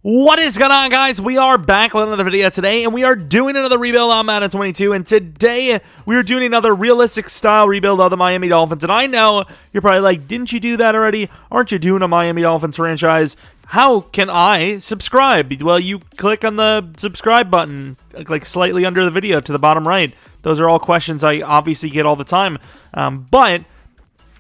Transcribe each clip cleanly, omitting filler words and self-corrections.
What is going on, guys? We are back with another video today, and we are doing another rebuild on Madden 22, and today we are doing another realistic style rebuild of the Miami Dolphins. And I know you're probably like, didn't you do that already? Aren't you doing a Miami Dolphins franchise? How can I subscribe? Well, you click on the subscribe button, like slightly under the video to the bottom right. Those are all questions I obviously get all the time, but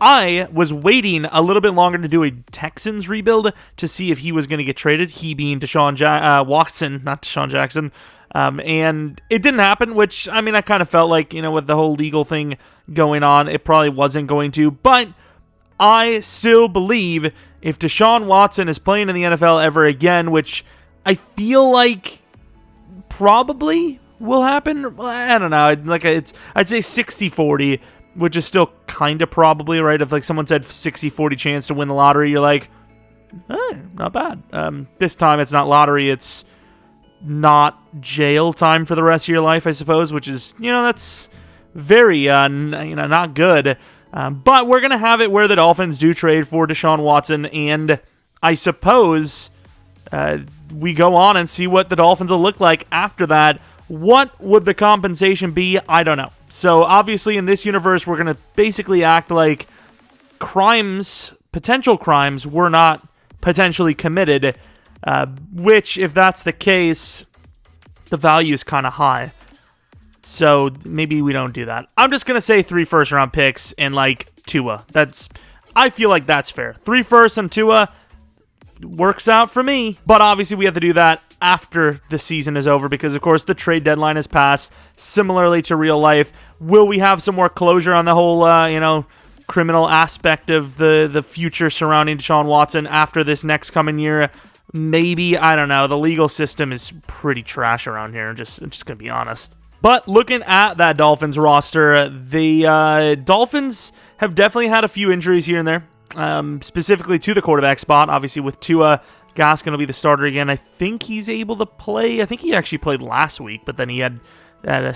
I was waiting a little bit longer to do a Texans rebuild to see if he was going to get traded, he being Deshaun Watson, not Deshaun Jackson, and it didn't happen, which, I mean, I kind of felt like, you know, with the whole legal thing going on, it probably wasn't going to, but I still believe if Deshaun Watson is playing in the NFL ever again, which I feel like probably will happen, I don't know, I'd say 60-40, which is still kind of probably, right? If like someone said 60-40 chance to win the lottery, you're like, not bad. This time it's not lottery, it's not jail time for the rest of your life, I suppose, which is, you know, that's very, not good. But we're going to have it where the Dolphins do trade for Deshaun Watson, and I suppose we go on and see what the Dolphins will look like after that. What would the compensation be? I don't know. So obviously in this universe, we're going to basically act like potential crimes were not potentially committed, which if that's the case, the value is kind of high. So maybe we don't do that. I'm just going to say 3 first-round picks and like Tua. I feel like that's fair. 3 firsts and Tua works out for me. But obviously we have to do that after the season is over because, of course, the trade deadline has passed. Similarly to real life, will we have some more closure on the whole, criminal aspect of the future surrounding Deshaun Watson after this next coming year? Maybe. I don't know. The legal system is pretty trash around here. I'm just going to be honest. But looking at that Dolphins roster, the Dolphins have definitely had a few injuries here and there, specifically to the quarterback spot. Obviously, with Tua going to be the starter again. I think he's able to play. I think he actually played last week, but then he had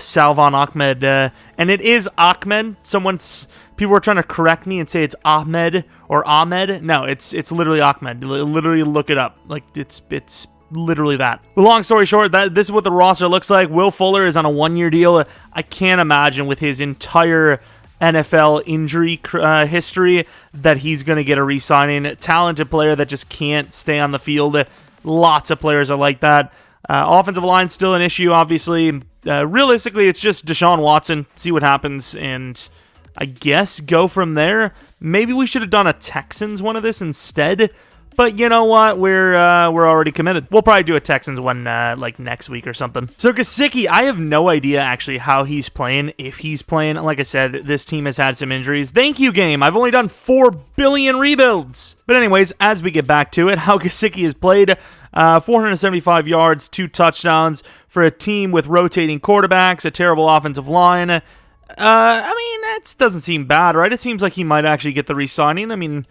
Salvon Ahmed, and it is Ahmed. People were trying to correct me and say it's Ahmed or Ahmed. No, it's literally Ahmed. Literally look it up. Like it's literally that. But long story short, this is what the roster looks like. Will Fuller is on a 1-year deal. I can't imagine with his entire NFL injury history that he's going to get a re-signing. Talented player that just can't stay on the field. Lots of players are like that. Offensive line still an issue, obviously. Realistically, it's just Deshaun Watson. See what happens, and I guess go from there. Maybe we should have done a Texans one of this instead. But you know what? We're already committed. We'll probably do a Texans one like next week or something. So Gesicki, I have no idea actually how he's playing, if he's playing. Like I said, this team has had some injuries. Thank you, game. I've only done 4 billion rebuilds. But anyways, as we get back to it, how Gesicki has played, 475 yards, 2 touchdowns for a team with rotating quarterbacks, a terrible offensive line. I mean, that doesn't seem bad, right? It seems like he might actually get the re-signing. I mean,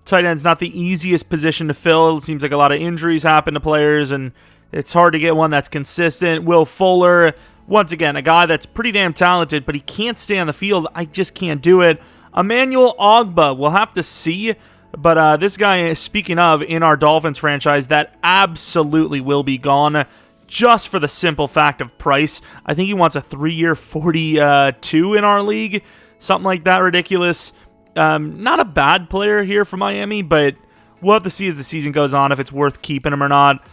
tight end's not the easiest position to fill. It seems like a lot of injuries happen to players, and it's hard to get one that's consistent. Will Fuller, once again, a guy that's pretty damn talented, but he can't stay on the field. I just can't do it. Emmanuel Ogbah, we'll have to see. But this guy, speaking of, in our Dolphins franchise, that absolutely will be gone just for the simple fact of price. I think he wants a 3-year 42 in our league. Something like that ridiculous. Not a bad player here for Miami, but we'll have to see as the season goes on if it's worth keeping him or not.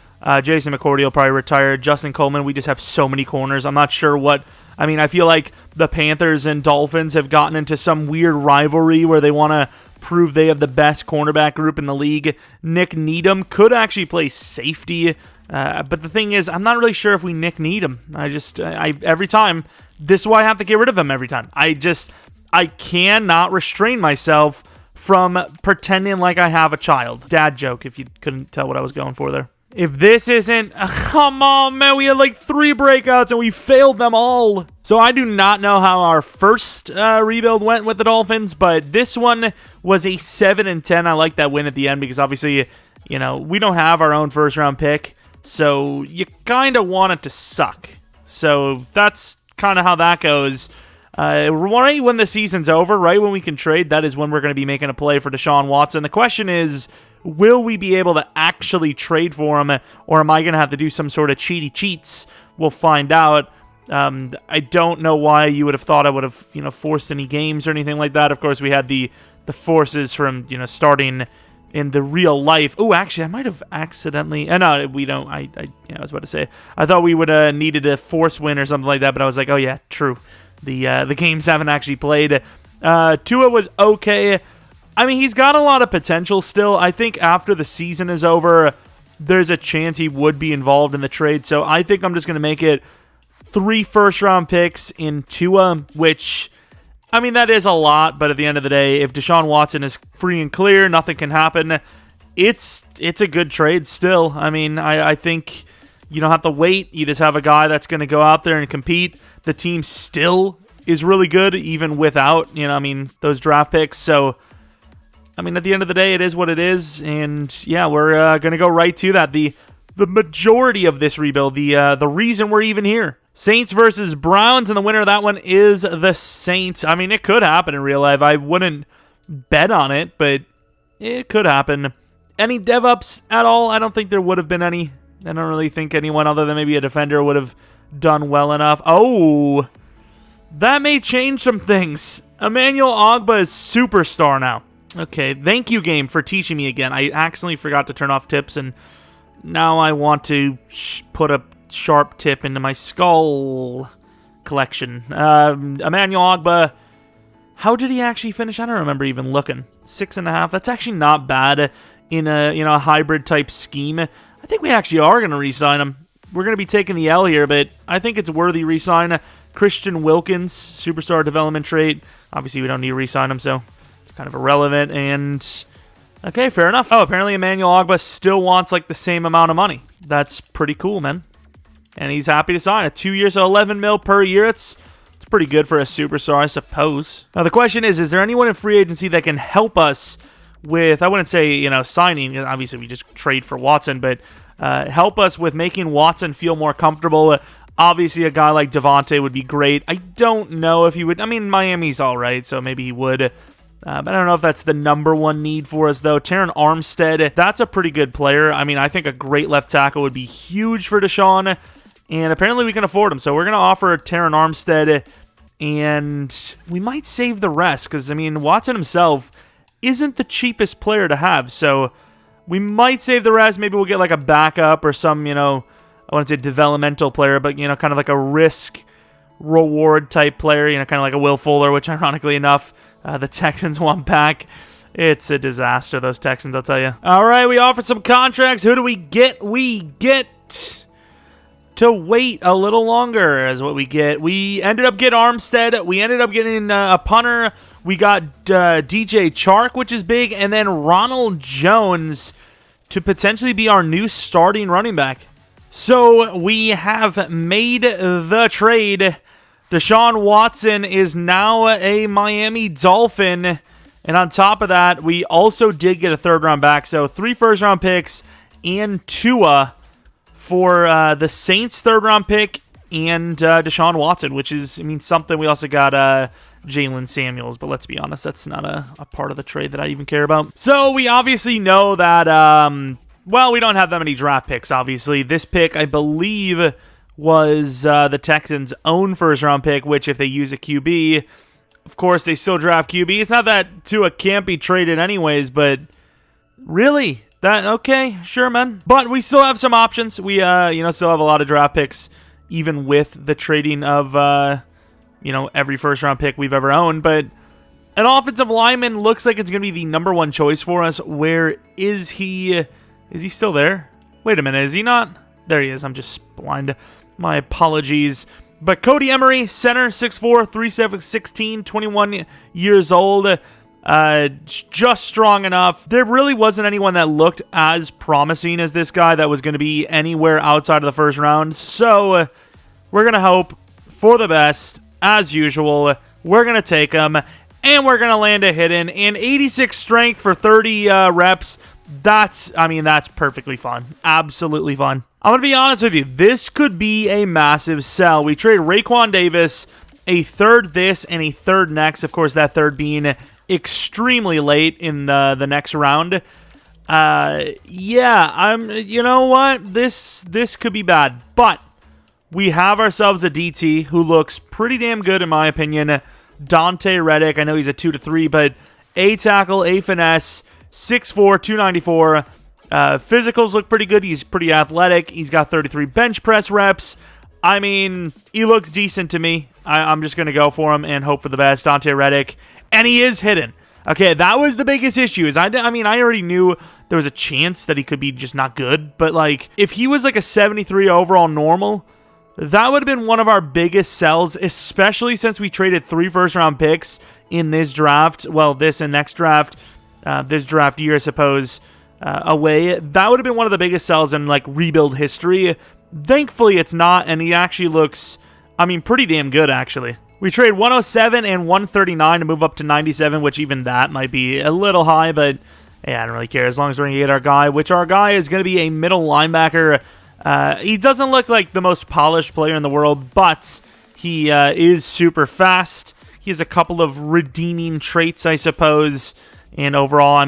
Jason McCourty will probably retire. Justin Coleman, we just have so many corners. I'm not sure what... I mean, I feel like the Panthers and Dolphins have gotten into some weird rivalry where they want to prove they have the best cornerback group in the league. Nick Needham could actually play safety, but the thing is, I'm not really sure if we Nick Needham. Every time, this is why I have to get rid of him every time. I cannot restrain myself from pretending like I have a child. Dad joke, if you couldn't tell what I was going for there. If this isn't... Come on, man. We had like 3 breakouts and we failed them all. So I do not know how our first rebuild went with the Dolphins, but this one was a 7-10. I like that win at the end because obviously, you know, we don't have our own first-round pick, so you kind of want it to suck. So that's kind of how that goes. Right when the season's over, right when we can trade, that is when we're going to be making a play for Deshaun Watson. The question is, will we be able to actually trade for him, or am I going to have to do some sort of cheaty cheats? We'll find out. I don't know why you would have thought I would have, forced any games or anything like that. Of course, we had the forces from, starting in the real life. Oh, actually, I might have accidentally... no, we don't. I was about to say. I thought we would have needed a force win or something like that, but I was like, oh, yeah, true. The games haven't actually played. Tua was okay. I mean, he's got a lot of potential still. I think after the season is over, there's a chance he would be involved in the trade. So I think I'm just going to make it 3 first-round picks in Tua, which... I mean, that is a lot, but at the end of the day, if Deshaun Watson is free and clear, nothing can happen. It's a good trade still. I mean, I think you don't have to wait. You just have a guy that's going to go out there and compete. The team still is really good, even without, those draft picks. So, I mean, at the end of the day, it is what it is. And, yeah, we're going to go right to that. The majority of this rebuild, the reason we're even here. Saints versus Browns, and the winner of that one is the Saints. I mean, it could happen in real life. I wouldn't bet on it, but it could happen. Any dev-ups at all? I don't think there would have been any. I don't really think anyone other than maybe a defender would have done well enough. Oh, that may change some things. Emmanuel Ogbah is superstar now. Okay, thank you, game, for teaching me again. I accidentally forgot to turn off tips, and now I want to put a sharp tip into my skull collection. Emmanuel Ogbah, how did he actually finish? I don't remember even looking. 6.5. That's actually not bad in a hybrid type scheme. I think we actually are going to re-sign him. We're going to be taking the L here, but I think it's a worthy re-sign. Christian Wilkins, superstar development trait. Obviously, we don't need to re-sign him, so it's kind of irrelevant. And okay, fair enough. Oh, apparently Emmanuel Ogbah still wants like the same amount of money. That's pretty cool, man. And he's happy to sign it. 2 years, so $11 million per year. It's pretty good for a superstar, I suppose. Now, the question is there anyone in free agency that can help us with, I wouldn't say, signing. Obviously, we just trade for Watson, but help us with making Watson feel more comfortable. Obviously, a guy like Devontae would be great. I don't know if he would. I mean, Miami's all right, so maybe he would. But I don't know if that's the number one need for us, though. Terron Armstead, that's a pretty good player. I mean, I think a great left tackle would be huge for Deshaun. And apparently we can afford him. So we're going to offer Terron Armstead, and we might save the rest. Because, I mean, Watson himself isn't the cheapest player to have. So we might save the rest. Maybe we'll get like a backup or some, I wouldn't say developmental player, but, kind of like a risk-reward type player. Kind of like a Will Fuller, which ironically enough, the Texans want back. It's a disaster, those Texans, I'll tell you. All right, we offered some contracts. Who do we get? We get... to wait a little longer is what we get. We ended up getting Armstead. We ended up getting a punter. We got DJ Chark, which is big, and then Ronald Jones to potentially be our new starting running back. So we have made the trade. Deshaun Watson is now a Miami Dolphin. And on top of that, we also did get a third-round back. So 3 first-round picks and Tua for the Saints' third-round pick and Deshaun Watson, which is, something. We also got Jalen Samuels, but let's be honest, that's not a part of the trade that I even care about. So we obviously know that, we don't have that many draft picks, obviously. This pick, I believe, was the Texans' own first-round pick, which if they use a QB, of course, they still draft QB. It's not that Tua can't be traded anyways, but really... okay, sure, man. But we still have some options. We, still have a lot of draft picks, even with the trading of, every first-round pick we've ever owned. But an offensive lineman looks like it's going to be the number one choice for us. Where is he? Is he still there? Wait a minute, is he not? There he is. I'm just blind. My apologies. But Cody Emery, center, 6'4", 316, 21 years old. Just strong enough. There really wasn't anyone that looked as promising as this guy that was going to be anywhere outside of the first round. So we're going to hope for the best. As usual, we're going to take him, and we're going to land a hidden. And 86 strength for 30 reps. That's perfectly fun. Absolutely fun. I'm going to be honest with you. This could be a massive sell. We trade Raekwon Davis, a third this, and a third next. Of course, that third being extremely late in the next round. Yeah, you know what? This could be bad, but we have ourselves a DT who looks pretty damn good in my opinion. Dante Reddick. I know he's a 2-3, but A tackle, A finesse, 6'4", 294. Physicals look pretty good. He's pretty athletic. He's got 33 bench press reps. I mean, he looks decent to me. I'm just going to go for him and hope for the best. Dante Reddick. And he is hidden. Okay, that was the biggest issue. I already knew there was a chance that he could be just not good. But, like, if he was like a 73 overall normal, that would have been one of our biggest sells, especially since we traded 3 first-round picks in this draft. Well, this and next draft. This draft year, I suppose, away. That would have been one of the biggest sells in, like, rebuild history. Thankfully, it's not, and he actually looks, pretty damn good, actually. We trade 107 and 139 to move up to 97, which even that might be a little high, but yeah, I don't really care as long as we're going to get our guy, which our guy is going to be a middle linebacker. He doesn't look like the most polished player in the world, but he is super fast. He has a couple of redeeming traits, I suppose, and overall,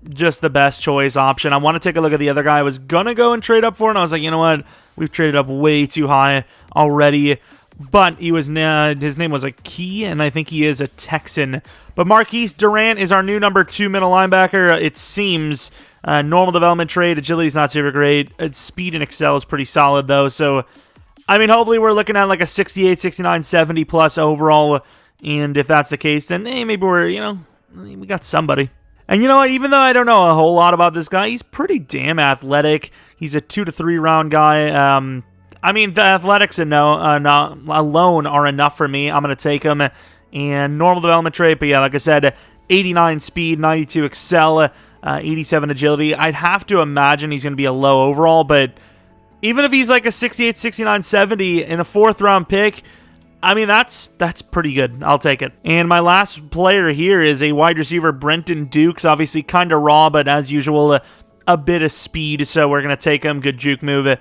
just the best choice option. I want to take a look at the other guy I was going to go and trade up for, and I was like, you know what? We've traded up way too high already. But his name was a Key, and I think he is a Texan. But Marquise Durant is our new number 2 middle linebacker. It seems normal development trade. Agility's not super great. Speed and excel is pretty solid, though. So, hopefully we're looking at like a 68, 69, 70 plus overall. And if that's the case, then maybe we got somebody. And you know what? Even though I don't know a whole lot about this guy, he's pretty damn athletic. He's a 2 to 3 round guy. The athletics alone are enough for me. I'm going to take him. And normal development trait, but yeah, like I said, 89 speed, 92 excel, 87 agility. I'd have to imagine he's going to be a low overall, but even if he's like a 68, 69, 70 in a 4th round pick, that's pretty good. I'll take it. And my last player here is a wide receiver, Brenton Dukes. Obviously kind of raw, but as usual, a bit of speed, so we're going to take him. Good juke move.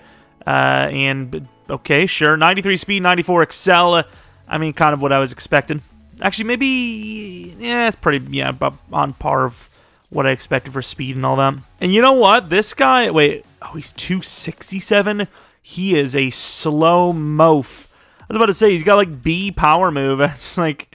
Okay, sure. 93 speed, 94 excel. Kind of what I was expecting. Actually, maybe, it's pretty, about on par of what I expected for speed and all that. And you know what? This guy, he's 267. He is a slow mof. I was about to say, he's got like B power move. It's like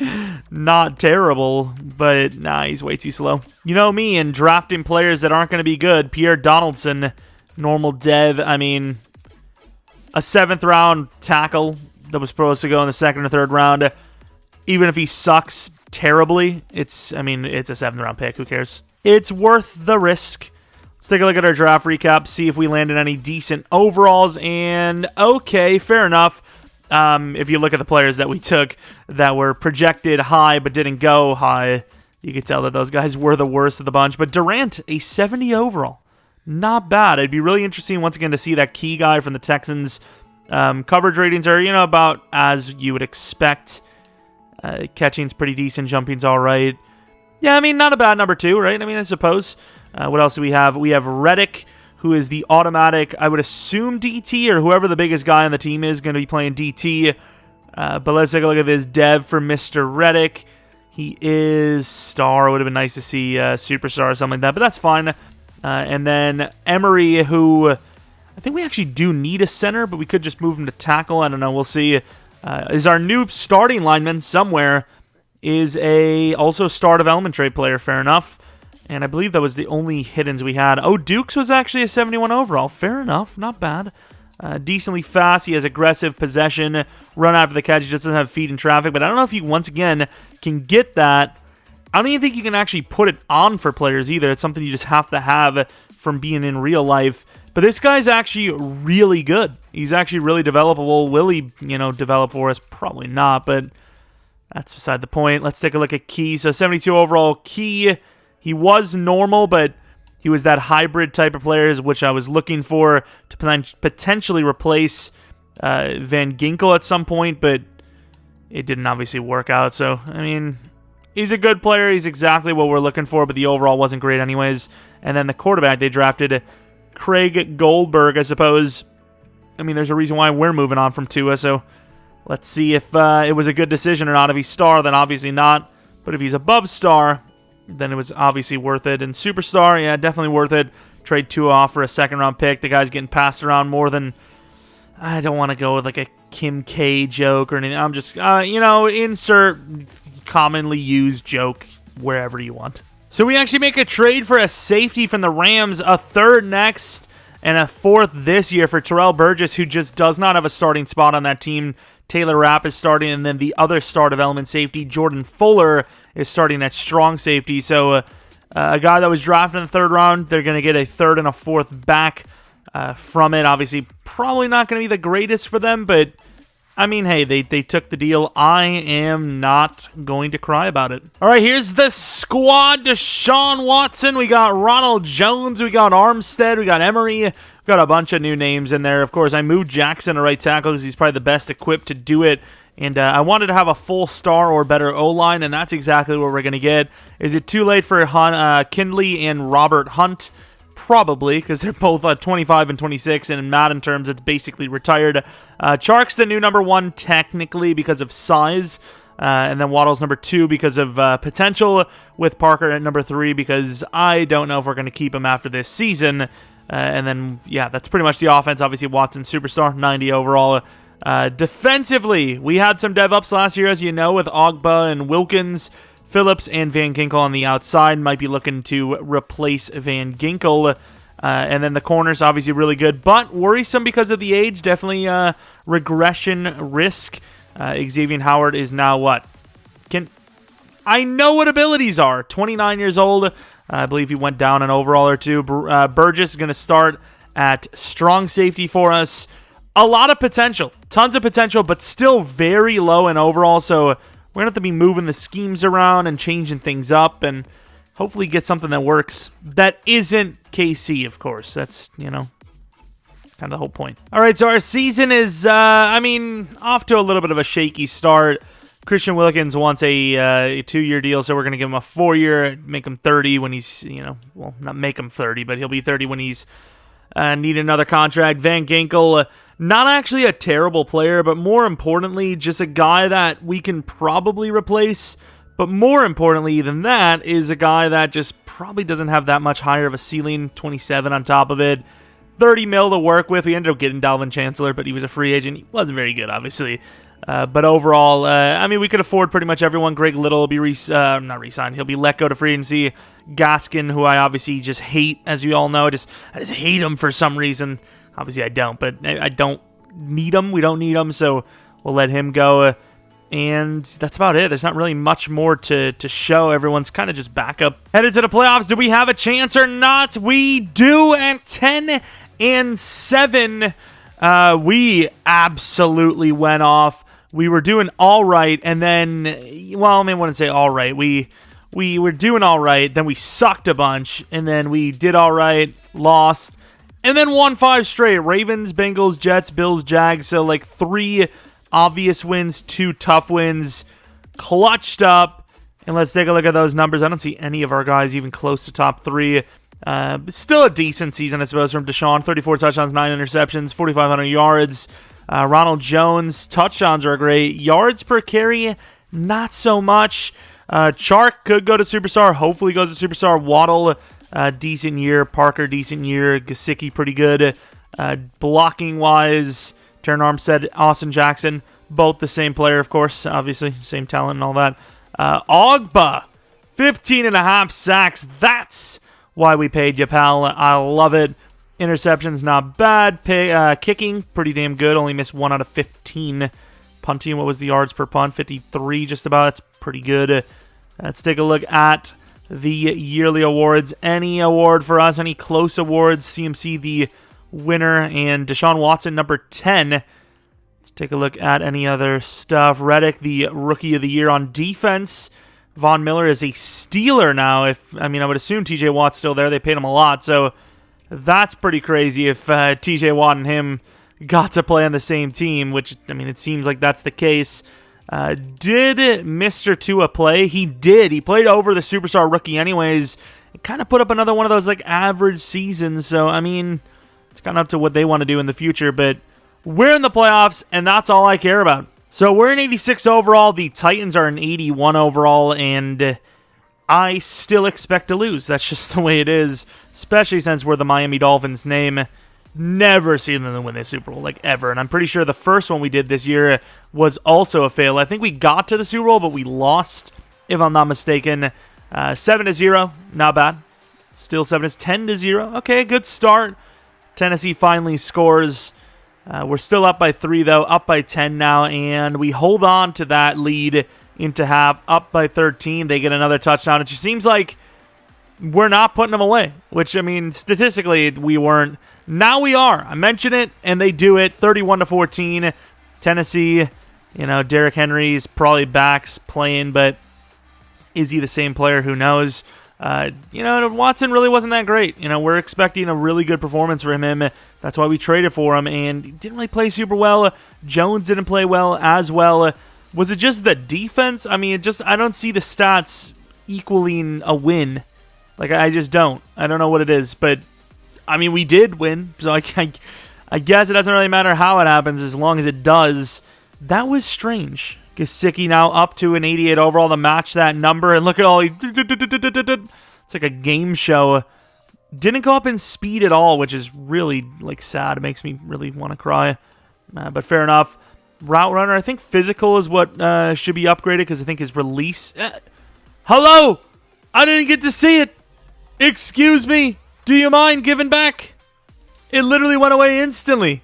not terrible, but nah, he's way too slow. You know me and drafting players that aren't going to be good. Pierre Donaldson, normal dev. A 7th round tackle that was supposed to go in the 2nd or 3rd round. Even if he sucks terribly, it's a 7th round pick. Who cares? It's worth the risk. Let's take a look at our draft recap, see if we landed any decent overalls. And okay, fair enough. If you look at the players that we took that were projected high but didn't go high, you could tell that those guys were the worst of the bunch. But Durant, a 70 overall. Not bad. It'd be really interesting once again to see that Key guy from the Texans. Coverage ratings are, about as you would expect. Catching's pretty decent. Jumping's all right. Yeah, not a bad number 2, right? I suppose. What else do we have? We have Reddick, who is the automatic, I would assume DT, or whoever the biggest guy on the team is going to be playing DT. But let's take a look at this dev for Mr. Reddick. He is star. Would have been nice to see superstar or something like that, but that's fine. And then Emery, who I think we actually do need a center, but we could just move him to tackle. I don't know. We'll see. Is our new starting lineman somewhere. Is a also star development trade player. Fair enough. And I believe that was the only hiddens we had. Oh, Dukes was actually a 71 overall. Fair enough. Not bad. Decently fast. He has aggressive possession. Run after the catch. He just doesn't have feet in traffic. But I don't know if you, once again, can get that. I don't even think you can actually put it on for players either. It's something you just have to have from being in real life. But this guy's actually really good. He's actually really developable. Will he, develop for us? Probably not, but that's beside the point. Let's take a look at Key. So 72 overall Key. He was normal, but he was that hybrid type of player, which I was looking for to potentially replace Van Ginkel at some point, but it didn't obviously work out. So, he's a good player. He's exactly what we're looking for, but the overall wasn't great anyways. And then the quarterback, they drafted Craig Goldberg, I suppose. There's a reason why we're moving on from Tua, so let's see if it was a good decision or not. If he's star, then obviously not. But if he's above star, then it was obviously worth it. And Superstar, yeah, definitely worth it. Trade Tua off for a second-round pick. The guy's getting passed around more than... I don't want to go with like a Kim K joke or anything. I'm just, insert commonly used joke wherever you want. So we actually make a trade for a safety from the Rams, a third next, and a fourth this year for Terrell Burgess, who just does not have a starting spot on that team. Taylor Rapp is starting, and then the other star development safety, Jordan Fuller, is starting at strong safety. So a guy that was drafted in the third round, they're going to get a third and a fourth back from it. Obviously, probably not going to be the greatest for them, but I mean, hey, they took the deal. I am not going to cry about it. All right, here's the squad. Deshaun Watson. We got Ronald Jones. We got Armstead. We got Emery. We got a bunch of new names in there. Of course, I moved Jackson to right tackle because he's probably the best equipped to do it. And I wanted to have a full star or better O-line, and that's exactly what we're going to get. Is it too late for Kindley and Robert Hunt? Probably, because they're both 25 and 26, and in Madden terms, it's basically retired. Chark's the new number 1 technically because of size, and then Waddle's number 2 because of potential, with Parker at number 3 because I don't know if we're going to keep him after this season. And then, yeah, that's pretty much the offense. Obviously, Watson, superstar, 90 overall. Defensively, we had some dev-ups last year, as you know, with Ogba and Wilkins. Phillips and Van Ginkel on the outside might be looking to replace Van Ginkel. And then the corners, obviously really good, but worrisome because of the age. Definitely regression risk. Xavier Howard is now what? I know what abilities are. 29 years old. I believe he went down an overall or two. Burgess is going to start at strong safety for us. A lot of potential. Tons of potential, but still very low in overall, so... we're going to have to be moving the schemes around and changing things up and hopefully get something that works. That isn't KC, of course. That's, kind of the whole point. All right, so our season is, off to a little bit of a shaky start. Christian Wilkins wants a 2-year deal, so we're going to give him a 4-year, make him 30 when he's, not make him 30, but he'll be 30 when he's need another contract. Van Ginkel... not actually a terrible player, but more importantly, just a guy that we can probably replace. But more importantly than that is a guy that just probably doesn't have that much higher of a ceiling, 27 on top of it. 30 mil to work with. We ended up getting Dalvin Chancellor, but he was a free agent. He wasn't very good, obviously. But overall, we could afford pretty much everyone. Greg Little will be not re-signed. He'll be let go to free agency. Gaskin, who I obviously just hate, as you all know. I just hate him for some reason. Obviously, I don't, but I don't need him. We don't need him, so we'll let him go. And that's about it. There's not really much more to show. Everyone's kind of just backup. Headed to the playoffs. Do we have a chance or not? We do at 10-7. We absolutely went off. We were doing all right, and then, I wouldn't say all right. We were doing all right, then we sucked a bunch, and then we did all right, lost, and then won 5 straight. Ravens, Bengals, Jets, Bills, Jags. So, 3 obvious wins, 2 tough wins. Clutched up. And let's take a look at those numbers. I don't see any of our guys even close to top 3. Still a decent season, I suppose, from Deshaun. 34 touchdowns, 9 interceptions, 4,500 yards. Ronald Jones, touchdowns are great. Yards per carry, not so much. Chark could go to superstar. Hopefully goes to superstar. Waddle, decent year. Parker, decent year. Gesicki, pretty good. Blocking-wise, Terran Armstead, Austin Jackson, both the same player, of course, obviously, same talent and all that. Ogba, 15.5 sacks. That's why we paid you, pal. I love it. Interceptions, not bad. Kicking, pretty damn good. Only missed 1 out of 15. Punting, what was the yards per punt? 53, just about. That's pretty good. Let's take a look at the yearly awards. Any award for us, any close awards, CMC the winner, and Deshaun Watson number 10. Let's take a look at any other stuff. Reddick, the rookie of the year on defense. Von Miller is a Steeler now. I would assume TJ Watt's still there. They paid him a lot, so that's pretty crazy if TJ Watt and him got to play on the same team, which, it seems like that's the case. Did Mr. Tua play? He did. He played over the superstar rookie anyways. It kind of put up another one of those average seasons. So, it's kind of up to what they want to do in the future. But we're in the playoffs, and that's all I care about. So we're in 86 overall. The Titans are in 81 overall. And I still expect to lose. That's just the way it is, especially since we're the Miami Dolphins name. Never seen them win the Super Bowl, like ever. And I'm pretty sure the first one we did this year was also a fail. I think we got to the Super Bowl, but we lost, if I'm not mistaken. 7-0, not bad. Still 10-0. Okay, good start. Tennessee finally scores. We're still up by 3, though, up by 10 now, and we hold on to that lead into half, up by 13. They get another touchdown. It just seems like we're not putting them away, which, I mean, statistically, we weren't. Now we are. I mentioned it, and they do it. 31-14. Tennessee, Derrick Henry's probably back playing, but is he the same player? Who knows? Watson really wasn't that great. We're expecting a really good performance from him. That's why we traded for him, and he didn't really play super well. Jones didn't play well as well. Was it just the defense? I mean, I don't see the stats equaling a win. Like, I just don't. I don't know what it is, but I mean, we did win, so I guess it doesn't really matter how it happens as long as it does. That was strange. Gesicki now up to an 88 overall to match that number, and look at all these. It's like a game show. Didn't go up in speed at all, which is really sad. It makes me really want to cry, but fair enough. Route runner, I think physical is what should be upgraded because I think his release. Hello, I didn't get to see it. Excuse me. Do you mind giving back? It literally went away instantly.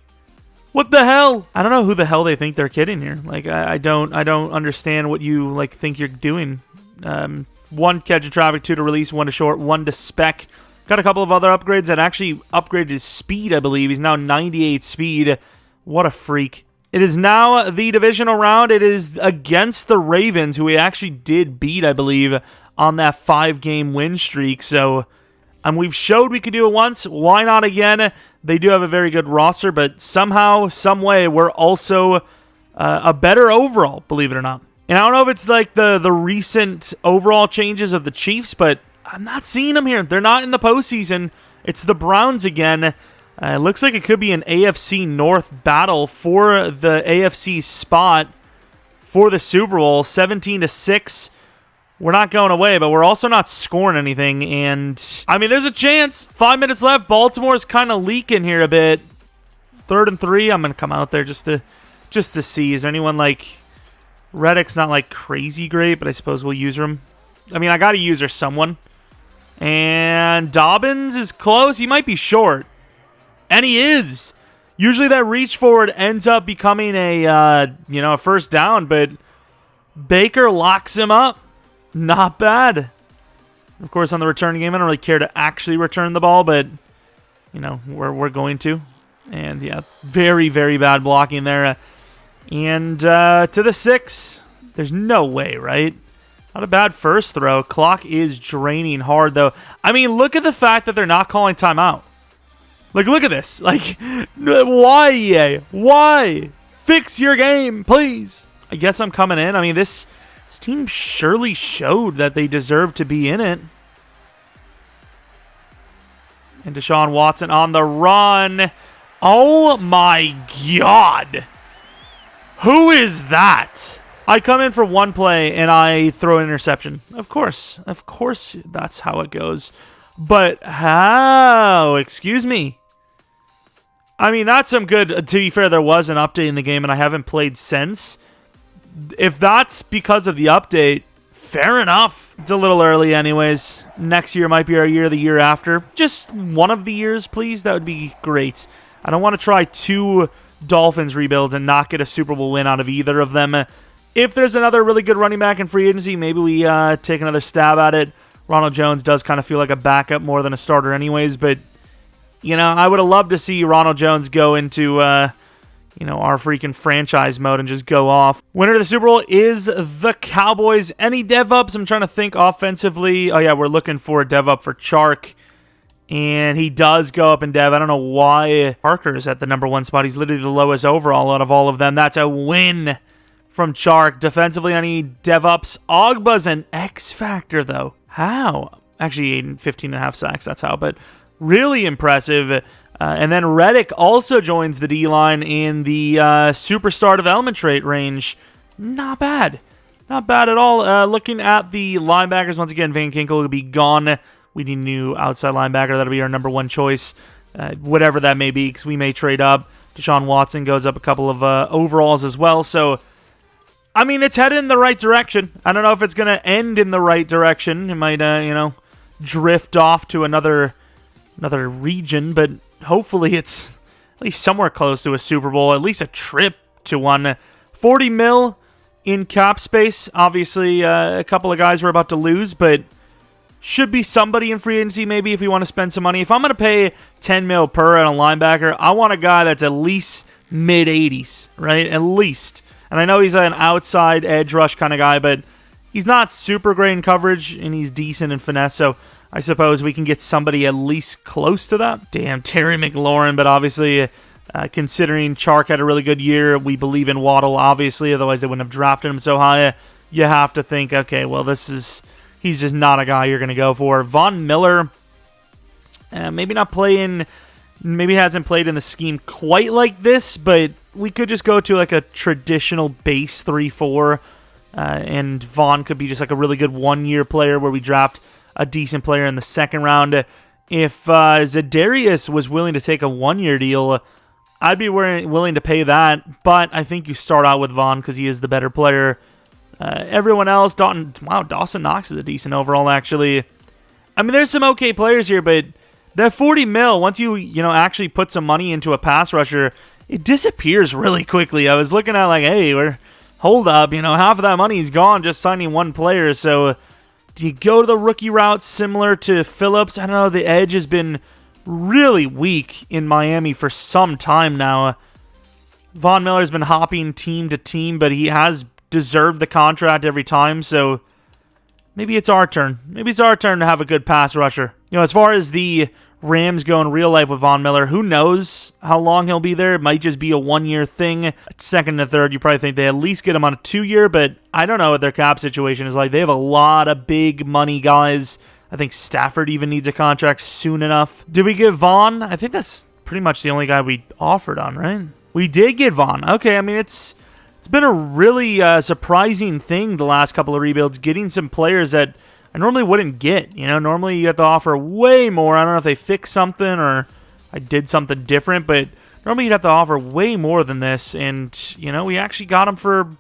What the hell? I don't know who the hell they think they're kidding here. Like, I don't understand what you think you're doing. 1 catch of traffic, 2 to release, 1 to short, 1 to spec. Got a couple of other upgrades that actually upgraded his speed, I believe. He's now 98 speed. What a freak. It is now the divisional round. It is against the Ravens, who we actually did beat, I believe, on that 5-game win streak. So we've showed we could do it once. Why not again? They do have a very good roster, but somehow, some way, we're also a better overall, believe it or not. And I don't know if it's like the recent overall changes of the Chiefs, but I'm not seeing them here. They're not in the postseason. It's the Browns again. It looks like it could be an AFC North battle for the AFC spot for the Super Bowl. 17-6. We're not going away, but we're also not scoring anything. And, I mean, there's a chance. 5 minutes left. Baltimore's kind of leaking here a bit. 3rd and 3. I'm going to come out there just to see. Is there anyone Reddick's not crazy great, but I suppose we'll use him. I mean, I got to use someone. And Dobbins is close. He might be short. And he is. Usually that reach forward ends up becoming a first down, but Baker locks him up. Not bad. Of course, on the return game, I don't really care to actually return the ball, but, we're going to. And, yeah, very, very bad blocking there. And to the 6. There's no way, right? Not a bad first throw. Clock is draining hard, though. I mean, look at the fact that they're not calling timeout. Look at this. Why, EA? Why? Fix your game, please. I guess I'm coming in. I mean, this team surely showed that they deserve to be in it. And Deshaun Watson on the run. Oh, my God. Who is that? I come in for one play and I throw an interception. Of course, that's how it goes. But how? Excuse me. I mean, that's some good. To be fair, there was an update in the game and I haven't played since. If that's because of the update, fair enough. It's a little early anyways. Next year might be our year, the year after. Just one of the years, please. That would be great. I don't want to try 2 Dolphins rebuilds and not get a Super Bowl win out of either of them. If there's another really good running back in free agency, maybe we take another stab at it. Ronald Jones does kind of feel like a backup more than a starter anyways, but, I would have loved to see Ronald Jones go into, our freaking franchise mode and just go off. Winner of the Super Bowl is the Cowboys. Any dev ups? I'm trying to think offensively. Oh, yeah, we're looking for a dev up for Chark. And he does go up in dev. I don't know why Parker's at the number 1 spot. He's literally the lowest overall out of all of them. That's a win from Chark. Defensively, I need dev ups. Ogba's an X factor, though. How? Actually, 15.5 sacks. That's how. But really impressive. And then Reddick also joins the D-line in the superstar development trait range. Not bad. not bad at all. Looking at the linebackers, once again, Van Ginkel will be gone. We need a new outside linebacker. That'll be our number one choice, whatever that may be, because we may trade up. Deshaun Watson goes up a couple of overalls as well. So, I mean, it's headed in the right direction. I don't know if it's going to end in the right direction. It might, drift off to another region, but hopefully it's at least somewhere close to a Super Bowl, at least a trip to one. 40 mil in cap space. Obviously, a couple of guys we're about to lose, but should be somebody in free agency maybe if we want to spend some money. If I'm going to pay 10 mil per on a linebacker, I want a guy that's at least mid-80s, right? At least. And I know he's an outside edge rush kind of guy, but he's not super great in coverage, and he's decent in finesse, so I suppose we can get somebody at least close to that. Damn, Terry McLaurin, but obviously, considering Chark had a really good year, we believe in Waddle, obviously, otherwise they wouldn't have drafted him so high. You have to think, okay, well, he's just not a guy you're going to go for. Von Miller, maybe hasn't played in the scheme quite like this, but we could just go to like a traditional base 3-4, and Vaughn could be just like a really good one-year player where we draft a decent player in the second round. If Za'Darius was willing to take a one-year deal, I'd be willing to pay that, but I think you start out with Vaughn because he is the better player. Everyone else, Dawson Knox is a decent overall, actually. I mean, there's some okay players here, but that 40 mil, once you actually put some money into a pass rusher, it disappears really quickly. I was looking at like, hey, hold up, half of that money's gone just signing one player. So do you go to the rookie route similar to Phillips? I don't know. The edge has been really weak in Miami for some time now. Von Miller's been hopping team to team, but he has deserved the contract every time. So maybe it's our turn. Maybe it's our turn to have a good pass rusher. As far as the Rams go in real life with Von Miller, who knows how long he'll be there. It might just be a one-year thing. At second and third, you probably think they at least get him on a 2-year, but I don't know what their cap situation is like. They have a lot of big money guys. I think Stafford even needs a contract soon enough. Did we get Vaughn? I think that's pretty much the only guy we offered on, right? We did get Vaughn. Okay, I mean, it's been a really surprising thing the last couple of rebuilds, getting some players that I normally wouldn't get. Normally you have to offer way more. I don't know if they fixed something or I did something different, but normally you'd have to offer way more than this. And, we actually got him for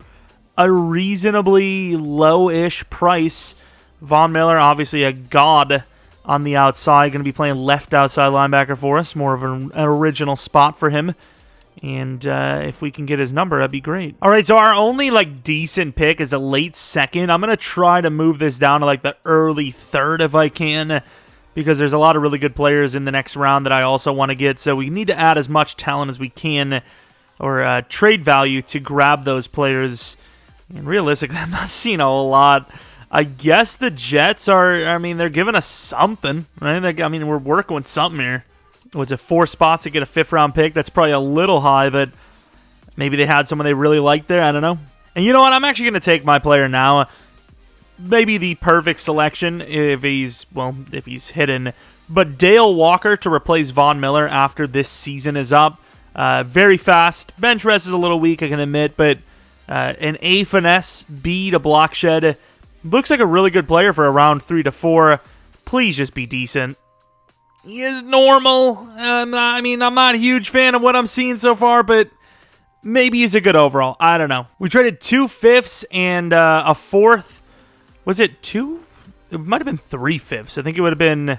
a reasonably low-ish price. Von Miller, obviously a god on the outside, going to be playing left outside linebacker for us. More of an original spot for him. And if we can get his number, that'd be great. All right, so our only decent pick is a late second. I'm going to try to move this down to the early third if I can, because there's a lot of really good players in the next round that I also want to get. So we need to add as much talent as we can, or trade value, to grab those players. And realistically, I'm not seeing a whole lot. I guess the Jets they're giving us something, right? We're working with something here. Was it 4 spots to get a 5th-round pick? That's probably a little high, but maybe they had someone they really liked there. I don't know. And you know what? I'm actually going to take my player now. Maybe the perfect selection if he's hidden. But Dale Walker to replace Von Miller after this season is up. Very fast. Bench rest is a little weak, I can admit, but an A finesse, B to block shed. Looks like a really good player for a round 3 to 4. Please just be decent. He is normal. I'm not a huge fan of what I'm seeing so far, but maybe he's a good overall. I don't know. We traded 2 5ths and a 4th. Was it 2? It might have been 3 5ths. I think it would have been...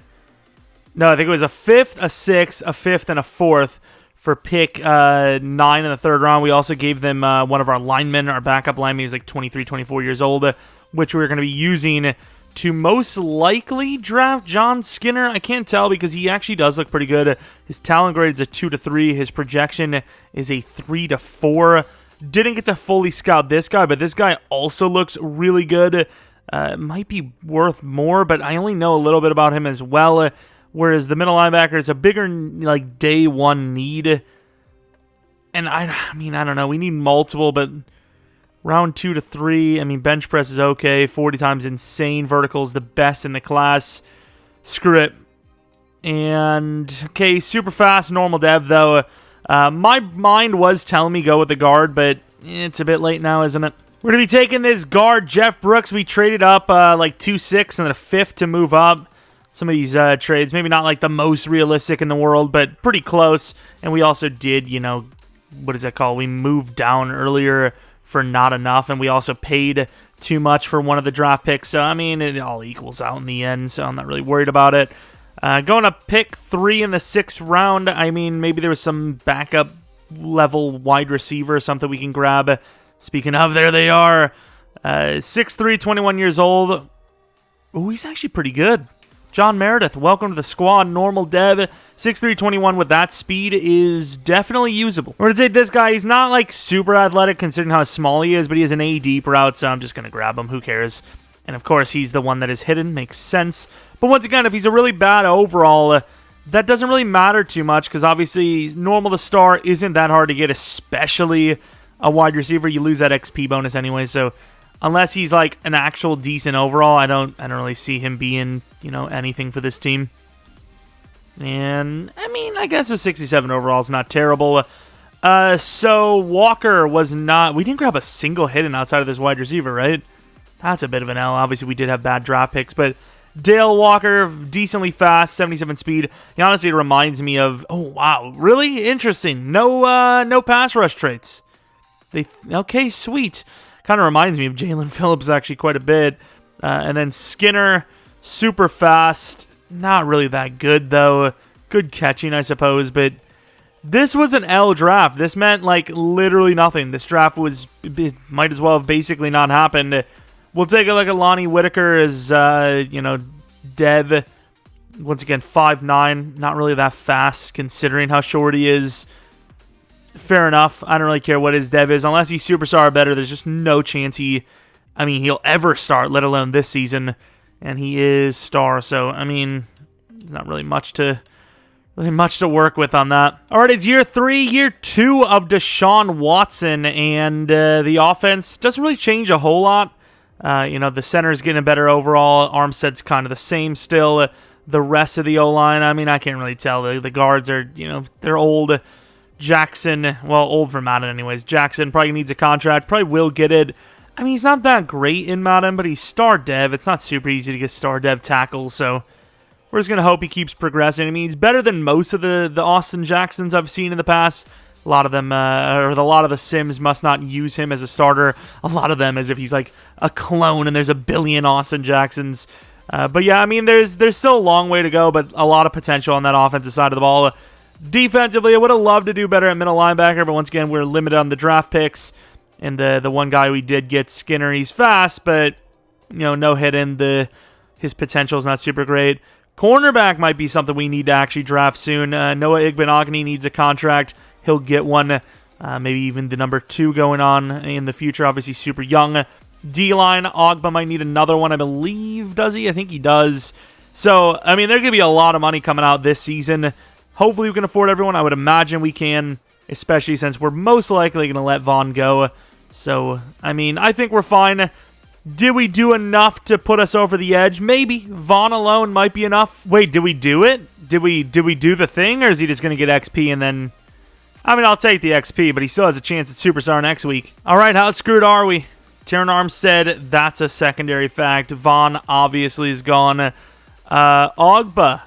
No, I think it was a 5th, a 6th, a 5th, and a 4th for pick 9 in the 3rd round. We also gave them one of our linemen, our backup lineman. He was 23, 24 years old, which we're going to be using to most likely draft John Skinner. I can't tell because he actually does look pretty good. His talent grade is a 2 to 3. His projection is a 3 to 4. Didn't get to fully scout this guy, but this guy also looks really good. Might be worth more, but I only know a little bit about him as well. Whereas the middle linebacker is a bigger day one need. And I don't know. We need multiple, but round 2 to 3, bench press is okay. 40 times insane. Vertical is the best in the class. Screw it. And, okay, super fast, normal dev, though. My mind was telling me go with the guard, but it's a bit late now, isn't it? We're going to be taking this guard, Jeff Brooks. We traded up like 2-6 and then a 5th to move up. Some of these trades, maybe not like the most realistic in the world, but pretty close. And we also did, what is that called? We moved down earlier for not enough, and we also paid too much for one of the draft picks. So, I mean, it all equals out in the end, so I'm not really worried about it. Going to pick 3 in the 6th round. I mean, maybe there was some backup level wide receiver or something we can grab. Speaking of, there they are. 6'3", 21 years old. Oh, he's actually pretty good. John Meredith, welcome to the squad. Normal dev, 6'3", 21 with that speed is definitely usable. We're going to take this guy. He's not like super athletic considering how small he is, but he has an A deep route, so I'm just going to grab him. Who cares? And of course, he's the one that is hidden. Makes sense. But once again, if he's a really bad overall, that doesn't really matter too much because obviously normal to star isn't that hard to get, especially a wide receiver. You lose that XP bonus anyway, so unless he's like an actual decent overall, I don't really see him being, anything for this team. And I mean, I guess a 67 overall is not terrible. So Walker was not, we didn't grab a single hidden outside of this wide receiver, right? That's a bit of an L. Obviously, we did have bad draft picks, but Dale Walker, decently fast, 77 speed. He honestly reminds me of, oh wow, really interesting. No pass rush traits. Okay, sweet. Kind of reminds me of Jalen Phillips actually quite a bit. And then Skinner, super fast. Not really that good, though. Good catching, I suppose. But this was an L draft. This meant, like, literally nothing. This draft might as well have basically not happened. We'll take a look at Lonnie Whitaker as, dev. Once again, 5'9". Not really that fast, considering how short he is. Fair enough. I don't really care what his dev is. Unless he's superstar or better, there's just no chance he'll ever start, let alone this season. And he is star, so, I mean, there's not really much to work with on that. All right, it's year 3, year 2 of Deshaun Watson, and the offense doesn't really change a whole lot. The center's getting better overall. Armstead's kind of the same still. The rest of the O-line, I mean, I can't really tell. The guards are, they're old. Jackson, well, old for Madden anyways. Jackson probably needs a contract, probably will get it. I mean, he's not that great in Madden, but he's star dev. It's not super easy to get star dev tackles, so we're just going to hope he keeps progressing. I mean, he's better than most of the Austin Jacksons I've seen in the past. A lot of them, a lot of the Sims must not use him as a starter. A lot of them as if he's like a clone and there's a billion Austin Jacksons. But yeah, I mean, there's still a long way to go, but a lot of potential on that offensive side of the ball. Defensively, I would have loved to do better at middle linebacker, but once again, we're limited on the draft picks. And the one guy we did get, Skinner, he's fast, but no hidden. His potential is not super great. Cornerback might be something we need to actually draft soon. Noah Igbenogany needs a contract. He'll get one. Maybe even the number 2 going on in the future. Obviously, super young. D-line, Ogba might need another one, I believe. Does he? I think he does. So, I mean, there's going to be a lot of money coming out this season. Hopefully we can afford everyone. I would imagine we can, especially since we're most likely going to let Vaughn go. So, I mean, I think we're fine. Did we do enough to put us over the edge? Maybe. Vaughn alone might be enough. Wait, did we do it? Did we do the thing, or is he just going to get XP and then... I mean, I'll take the XP, but he still has a chance at Superstar next week. All right, how screwed are we? Terran Armstead, that's a secondary fact. Vaughn obviously is gone. Ogba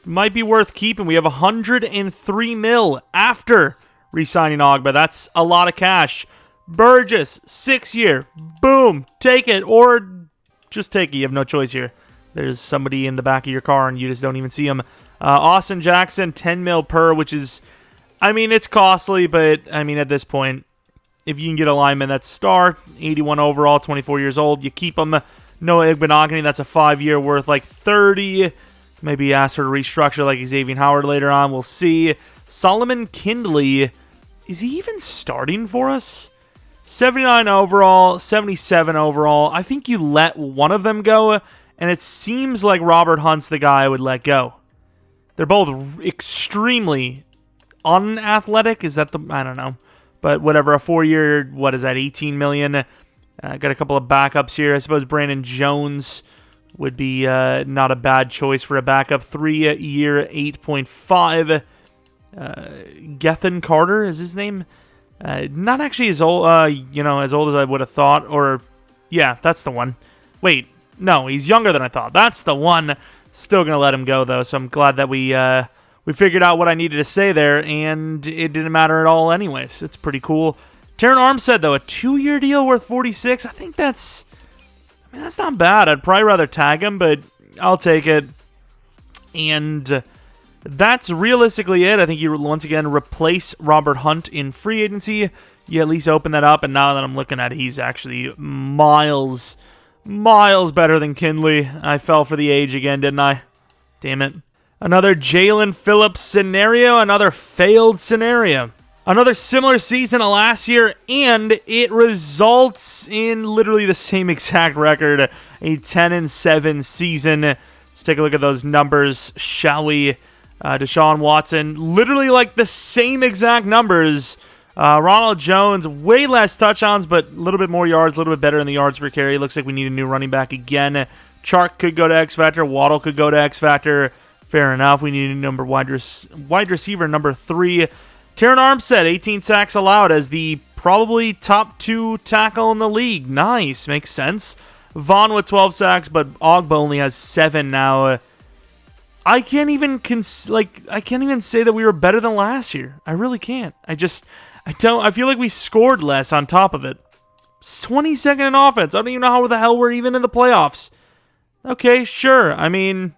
might be worth keeping. We have 103 mil after re-signing Ogba. That's a lot of cash. Burgess, 6-year. Boom. Take it. Or just take it. You have no choice here. There's somebody in the back of your car and you just don't even see him. Austin Jackson, 10 mil per, which is, I mean, it's costly, but, I mean, at this point, if you can get a lineman that's star, 81 overall, 24 years old, you keep him. Noah Igbenogany, that's a 5-year worth like 30. Maybe ask for a restructure like Xavier Howard later on. We'll see. Solomon Kindley, is he even starting for us? 79 overall, 77 overall. I think you let one of them go, and it seems like Robert Hunt's the guy I would let go. They're both extremely unathletic. Is that the... I don't know. But whatever, a 4-year, what is that, 18 million? Got a couple of backups here. I suppose Brandon Jones would be not a bad choice for a backup. 3-year, 8.5. Gethin Carter is his name. Not actually as old, as old as I would have thought. Or, yeah, that's the one. Wait, no, he's younger than I thought. That's the one. Still gonna let him go though. So I'm glad that we figured out what I needed to say there, and it didn't matter at all. Anyways, it's pretty cool. Terran Armstead though, a 2-year deal worth 46. I think that's not bad. I'd probably rather tag him, but I'll take it. And that's realistically it. I think you once again replace Robert Hunt in free agency. You at least open that up, and now that I'm looking at it, he's actually miles better than Kindley. I fell for the age again, didn't I? Damn it. Another Jalen Phillips scenario, another failed scenario. Another similar season to last year, and it results in literally the same exact record, a 10-7 season. Let's take a look at those numbers, shall we? Deshaun Watson, literally like the same exact numbers. Ronald Jones, way less touchdowns, but a little bit more yards, a little bit better in the yards per carry. Looks like we need a new running back again. Chark could go to X Factor. Waddle could go to X Factor. Fair enough. We need a number wide receiver number 3. Terran Armstead, 18 sacks allowed as the probably top 2 tackle in the league. Nice. Makes sense. Vaughn with 12 sacks, but Ogba only has 7 now. I can't even say that we were better than last year. I really can't. I feel like we scored less on top of it. 22nd in offense. I don't even know how the hell we're even in the playoffs. Okay, sure. I mean,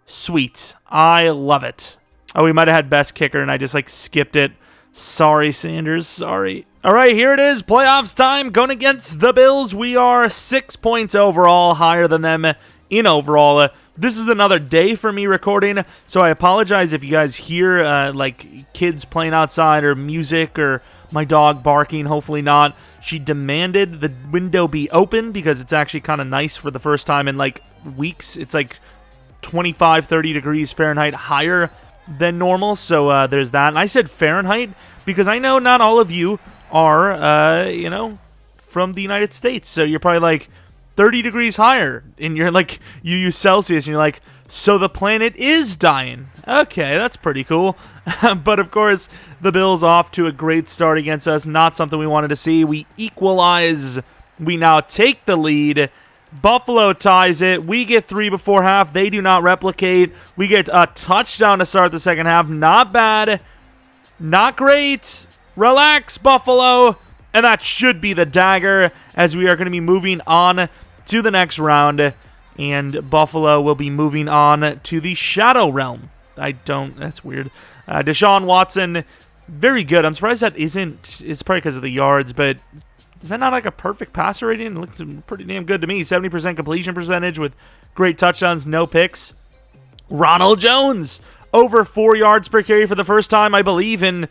sweet. I love it. Oh, we might have had best kicker, and I just skipped it. Sorry, Sanders. Sorry. All right, here it is. Playoffs time. Going against the Bills. We are 6 points overall, higher than them in overall. This is another day for me recording, so I apologize if you guys hear kids playing outside or music or my dog barking. Hopefully not. She demanded the window be open because it's actually kind of nice for the first time in weeks. It's 25, 30 degrees Fahrenheit higher than normal, so there's that. And I said Fahrenheit because I know not all of you are, from the United States, so you're probably 30 degrees higher, and you're you use Celsius, and you're so the planet is dying. Okay, that's pretty cool. But of course, the Bills off to a great start against us. Not something we wanted to see. We equalize. We now take the lead. Buffalo ties it. We get 3 before half. They do not replicate. We get a touchdown to start the second half. Not bad. Not great. Relax, Buffalo. And that should be the dagger, as we are going to be moving on to the next round. And Buffalo will be moving on to the Shadow Realm. That's weird. Deshaun Watson, very good. I'm surprised that it's probably because of the yards, but is that not a perfect passer rating? It looks pretty damn good to me. 70% completion percentage with great touchdowns, no picks. Ronald Jones, over 4 yards per carry for the first time, I believe, in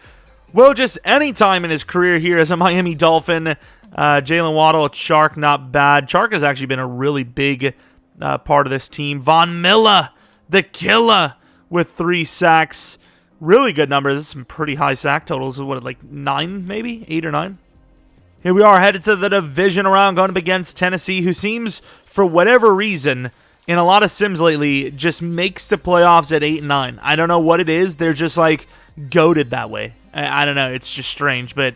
just any time in his career here as a Miami Dolphin. Jalen Waddle, Chark, not bad. Chark has actually been a really big part of this team. Von Miller, the killer, with 3 sacks. Really good numbers. Some pretty high sack totals. What, 9 maybe? 8 or 9? Here we are headed to the Divisional Round, going up against Tennessee, who seems, for whatever reason, in a lot of sims lately, just makes the playoffs at 8-9. I don't know what it is. They're just goated that way. I don't know. It's just strange, but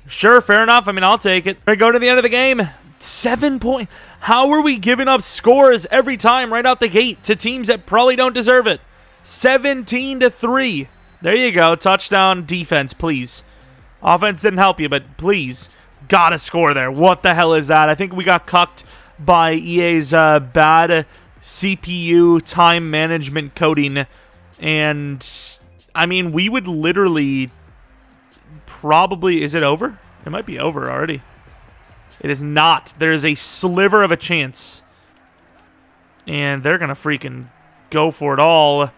sure, fair enough. I mean, I'll take it. Go to the end of the game. 7 points. How are we giving up scores every time right out the gate to teams that probably don't deserve it? 17-3. There you go. Touchdown defense, please. Offense didn't help you, but please, gotta score there. What the hell is that? I think we got cucked by EA's bad CPU time management coding, and I mean, we would literally probably... Is it over? It might be over already. It is not. There is a sliver of a chance. And they're going to freaking go for it all.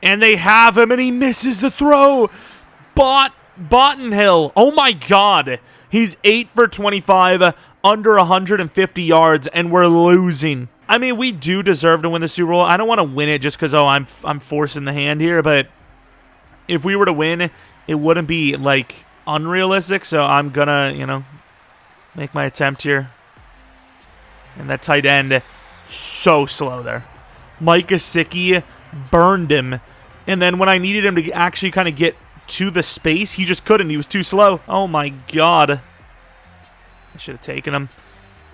And they have him, and he misses the throw. Bottenhill. Oh, my God. He's 8 for 25, under 150 yards, and we're losing. I mean, we do deserve to win the Super Bowl. I don't want to win it just because, I'm forcing the hand here, but if we were to win, it wouldn't be, unrealistic, so I'm gonna, make my attempt here. And that tight end, so slow there. Mike Gesicki burned him, and then when I needed him to actually kind of get to the space. He just couldn't. He was too slow. Oh, my God. I should have taken him.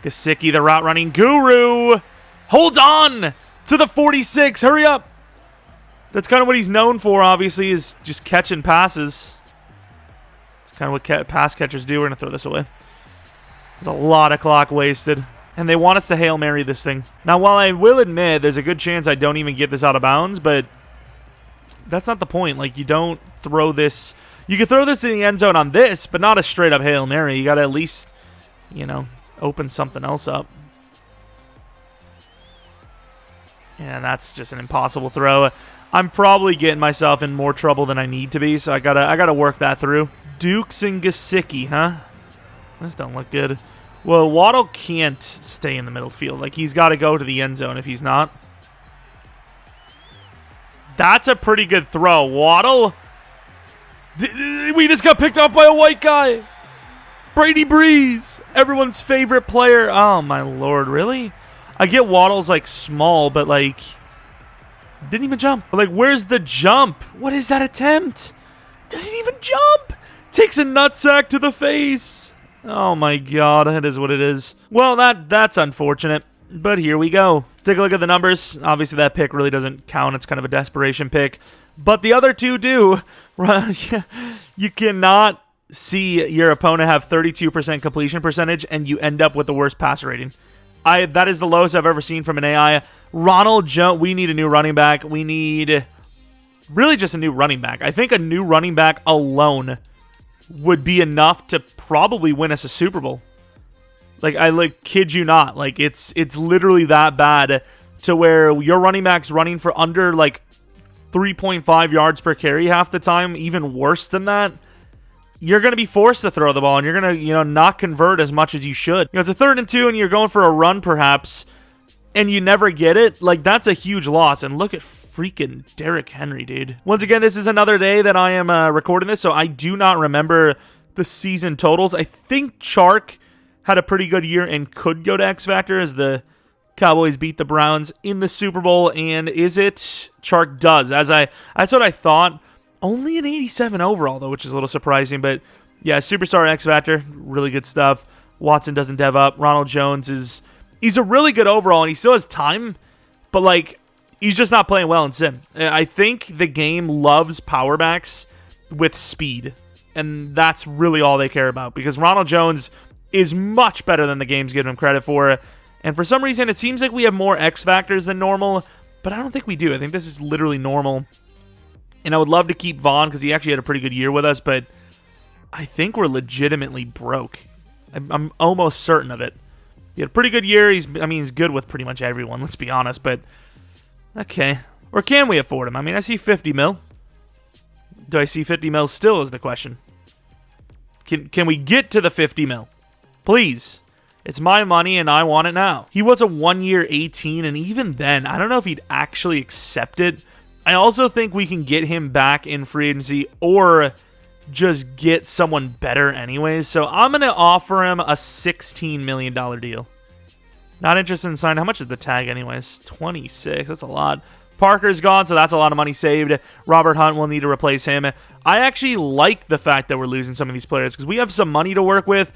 Gesicki, the route running guru. Hold on to the 46. Hurry up. That's kind of what he's known for, obviously, is just catching passes. It's kind of what pass catchers do. We're going to throw this away. There's a lot of clock wasted. And they want us to Hail Mary this thing. Now, while I will admit there's a good chance I don't even get this out of bounds, but that's not the point. Like, you don't throw this. You can throw this in the end zone on this, but not a straight-up Hail Mary. You got to at least, you know, open something else up. And that's just an impossible throw. I'm probably getting myself in more trouble than I need to be, so I gotta work that through. Dukes and Gesicki, huh? This don't look good. Well, Waddle can't stay in the middle field. Like, he's got to go to the end zone if he's not. That's a pretty good throw. Waddle. We just got picked off by a white guy. Brady Breeze, everyone's favorite player. Oh, my Lord, really? I get Waddle's, like, small, but, like, didn't even jump. But, like, where's the jump? What is that attempt? Doesn't even jump. Takes a nutsack to the face. Oh, my God, that is what it is. Well, that's unfortunate, but here we go. Let's take a look at the numbers. Obviously, that pick really doesn't count. It's kind of a desperation pick, but the other two do. You cannot see your opponent have 32% completion percentage, and you end up with the worst passer rating. That is the lowest I've ever seen from an AI. Ronald Jones, we need a new running back. We need really just a new running back. I think a new running back alone would be enough to probably win us a Super Bowl. Like, I kid you not. Like, it's literally that bad to where your running back's running for under, like, 3.5 yards per carry half the time, even worse than that. You're going to be forced to throw the ball, and you're going to, not convert as much as you should. It's a 3rd and 2, and you're going for a run, perhaps, and you never get it. Like, that's a huge loss. And look at freaking Derrick Henry, dude. Once again, this is another day that I am recording this, so I do not remember the season totals. I think Chark had a pretty good year and could go to X Factor as the Cowboys beat the Browns in the Super Bowl. And is it? Chark does. That's what I thought. Only an 87 overall, though, which is a little surprising. But, yeah, Superstar X Factor, really good stuff. Watson doesn't dev up. Ronald Jones he's a really good overall, and he still has time. But, like, he's just not playing well in Sim. I think the game loves power backs with speed. And that's really all they care about. Because Ronald Jones is much better than the game's giving him credit for. And for some reason, it seems like we have more X Factors than normal. But I don't think we do. I think this is literally normal. And I would love to keep Vaughn because he actually had a pretty good year with us, but I think we're legitimately broke. I'm almost certain of it. He had a pretty good year. He's good with pretty much everyone, let's be honest, but okay. Or can we afford him? I mean, I see 50 mil. Do I see 50 mil still is the question. Can we get to the 50 mil? Please. It's my money and I want it now. He was a 1-year 18, and even then, I don't know if he'd actually accept it. I also think we can get him back in free agency or just get someone better anyways. So I'm going to offer him a $16 million deal. Not interested in signing. How much is the tag anyways? 26. That's a lot. Parker's gone, so that's a lot of money saved. Robert Hunt will need to replace him. I actually like the fact that we're losing some of these players because we have some money to work with.